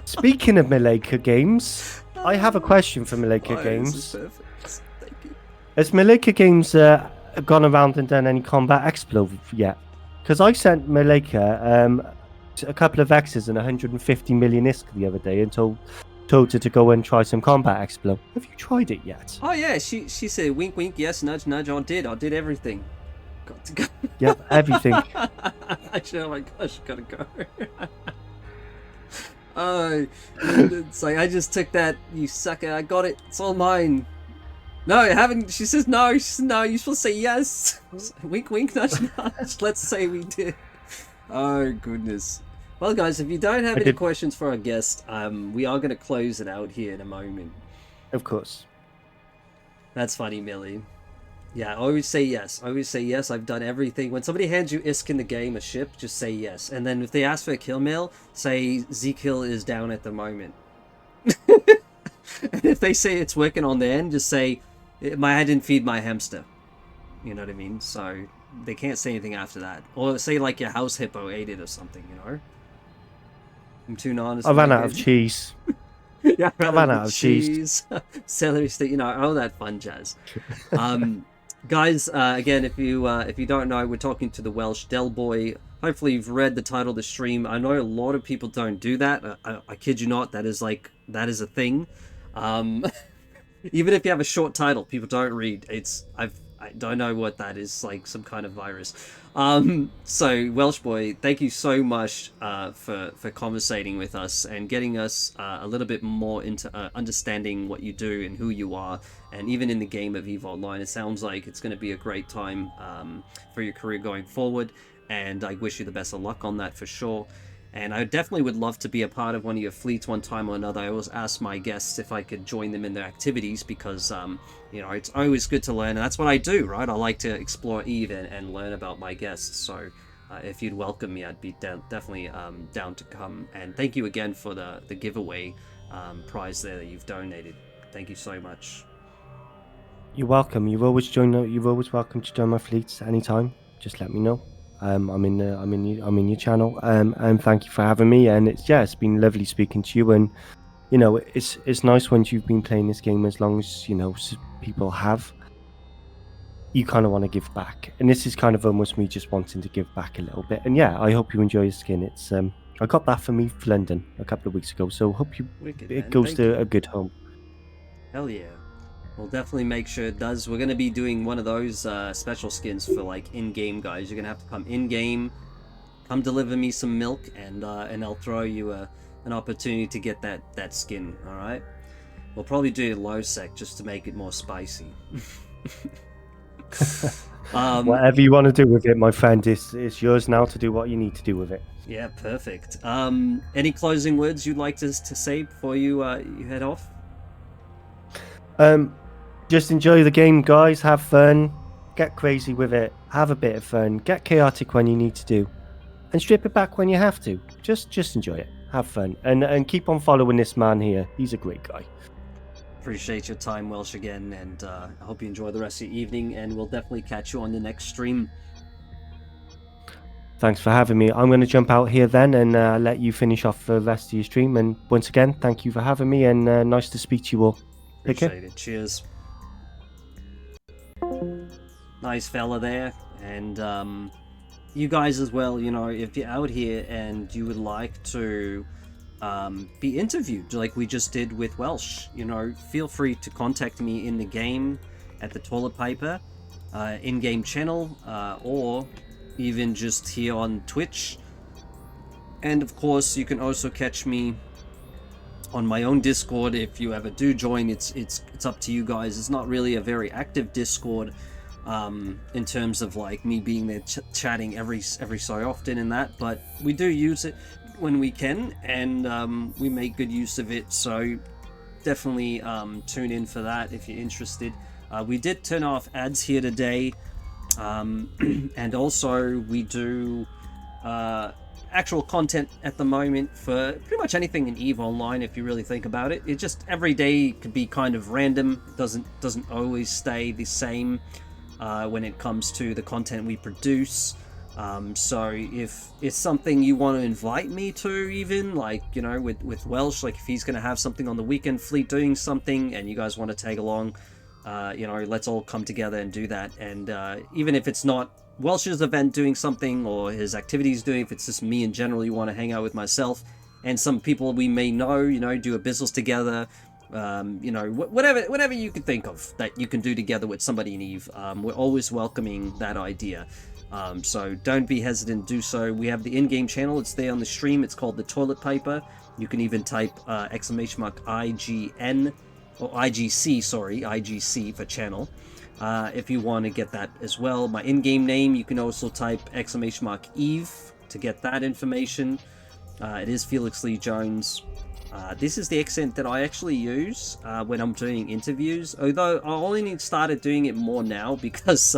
Speaking of Malika Games, I have a question for Malika Games. This is perfect. Thank you. Has Malika Games gone around and done any combat explo yet? Because I sent Malika a couple of X's and 150 million ISK the other day and told her to go and try some combat explo. Have you tried it yet? Oh yeah, she said wink wink, yes, nudge nudge. I did everything. Got to go. Yep, everything. Actually, oh my gosh, gotta go. Oh, it's like I just took that, you sucker. I got it. It's all mine. No, I haven't. She says no. She says no. You're supposed to say yes. Wink wink, nudge nudge. Let's say we did. Oh goodness. Well, guys, if you don't have any questions for our guest, we are going to close it out here in a moment. Of course. That's funny, Millie. Yeah, I always say yes. I always say yes. I've done everything. When somebody hands you ISK in the game, a ship, just say yes. And then if they ask for a kill mail, say Z-kill is down at the moment. And if they say it's working on their end, just say, I didn't feed my hamster. You know what I mean? So they can't say anything after that. Or say like your house hippo ate it or something, you know? I'm too honest. I ran out of cheese. Yeah, I ran out of cheese. Celery stick, all that fun jazz. Guys, again, if you don't know, we're talking to the TheWelshDelboy. Hopefully you've read the title of the stream. I know a lot of people don't do that. I kid you not, that is a thing. Even if you have a short title, people don't read. I don't know what that is, like some kind of virus. So Welsh boy, thank you so much for conversating with us and getting us a little bit more into understanding what you do and who you are, and even in the game of EVE Online, it sounds like it's going to be a great time for your career going forward. And I wish you the best of luck on that for sure. And I definitely would love to be a part of one of your fleets one time or another. I always ask my guests if I could join them in their activities because, you know, it's always good to learn. And that's what I do, right? I like to explore EVE and learn about my guests. So if you'd welcome me, I'd be definitely down to come. And thank you again for the giveaway prize there that you've donated. Thank you so much. You're welcome. You're always welcome to join my fleets anytime. Just let me know. I'm in your channel. And thank you for having me. And it's been lovely speaking to you. And you know, it's nice once you've been playing this game as long as people have. You kind of want to give back, and this is kind of almost me just wanting to give back a little bit. And yeah, I hope you enjoy your skin. It's I got that for me for London a couple of weeks ago, so hope Wicked, it man. goes Thank to you. a good home. Hell yeah. We'll definitely make sure it does. We're going to be doing one of those special skins for like in-game guys. You're going to have to come in-game, come deliver me some milk, and I'll throw you an opportunity to get that skin, alright? We'll probably do it low sec just to make it more spicy. Whatever you want to do with it, my friend, it's yours now to do what you need to do with it. Yeah, perfect. Any closing words you'd like to say before you head off? Just enjoy the game, guys. Have fun. Get crazy with it. Have a bit of fun. Get chaotic when you need to do, and strip it back when you have to. Just enjoy it. Have fun, and keep on following this man here. He's a great guy. Appreciate your time, Welsh, again, and I hope you enjoy the rest of your evening, and we'll definitely catch you on the next stream. Thanks for having me. I'm going to jump out here then and let you finish off the rest of your stream. And once again, thank you for having me, and nice to speak to you all. Appreciate it. Cheers. Nice fella there, and you guys as well. You know, if you're out here and you would like to be interviewed like we just did with Welsh, you know, feel free to contact me in the game at the Toilet Paper in-game channel, or even just here on Twitch. And of course, you can also catch me on my own Discord if you ever do join. It's up to you guys. It's not really a very active Discord in terms of like me being there chatting every so often and that, but we do use it when we can, and we make good use of it. So definitely tune in for that if you're interested. We did turn off ads here today, and also we do actual content at the moment for pretty much anything in EVE Online. If you really think about it, it just every day could be kind of random. It doesn't always stay the same when it comes to the content we produce. So if it's something you want to invite me to, even like, you know, with Welsh, like if he's going to have something on the weekend fleet doing something and you guys want to tag along, you know, let's all come together and do that. And even if it's not Welsh's event doing something or his activities doing, if it's just me in general, you want to hang out with myself and some people we may know, you know, do a business together, you know, whatever you could think of that you can do together with somebody in EVE, we're always welcoming that idea. So don't be hesitant to do so. We have the in-game channel. It's there on the stream. It's called The Toilet Paper. You can even type !IGN or IGC, sorry, IGC for channel. If you want to get that as well. My in-game name, you can also type !EVE to get that information. It is Felix Lee Jones. This is the accent that I actually use when I'm doing interviews, although I only started doing it more now because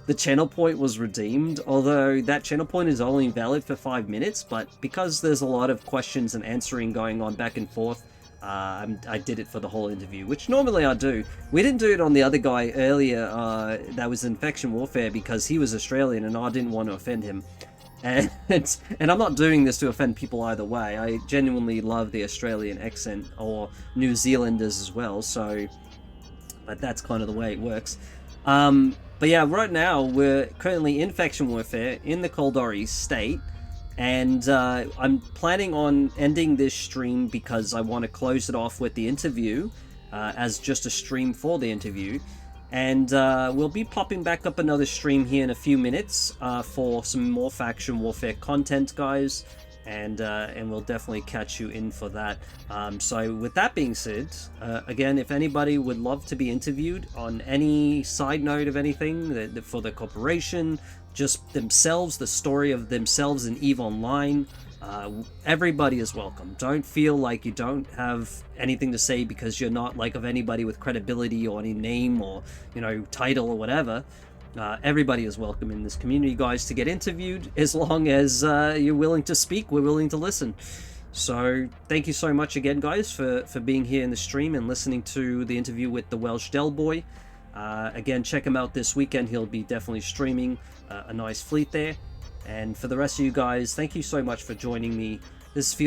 the channel point was redeemed, although that channel point is only valid for 5 minutes, but because there's a lot of questions and answering going on back and forth, I did it for the whole interview, which normally I do. We didn't do it on the other guy earlier that was in Faction Warfare because he was Australian and I didn't want to offend him. And I'm not doing this to offend people either way. I genuinely love the Australian accent, or New Zealanders as well, so but that's kind of the way it works. But yeah, right now we're currently in Faction Warfare in the Coldori state, and I'm planning on ending this stream because I want to close it off with the interview as just a stream for the interview. And we'll be popping back up another stream here in a few minutes for some more faction warfare content, guys. And we'll definitely catch you in for that. So with that being said, again, if anybody would love to be interviewed on any side note of anything for the corporation, just themselves, the story of themselves in EVE Online, everybody is welcome. Don't feel like you don't have anything to say because you're not like of anybody with credibility or any name or title or whatever. Everybody is welcome in this community, guys, to get interviewed as long as you're willing to speak. We're willing to listen. So thank you so much again, guys, for being here in the stream and listening to the interview with the WelshDelboy. Again, check him out this weekend. He'll be definitely streaming a nice fleet there. And for the rest of you guys, thank you so much for joining me. This feels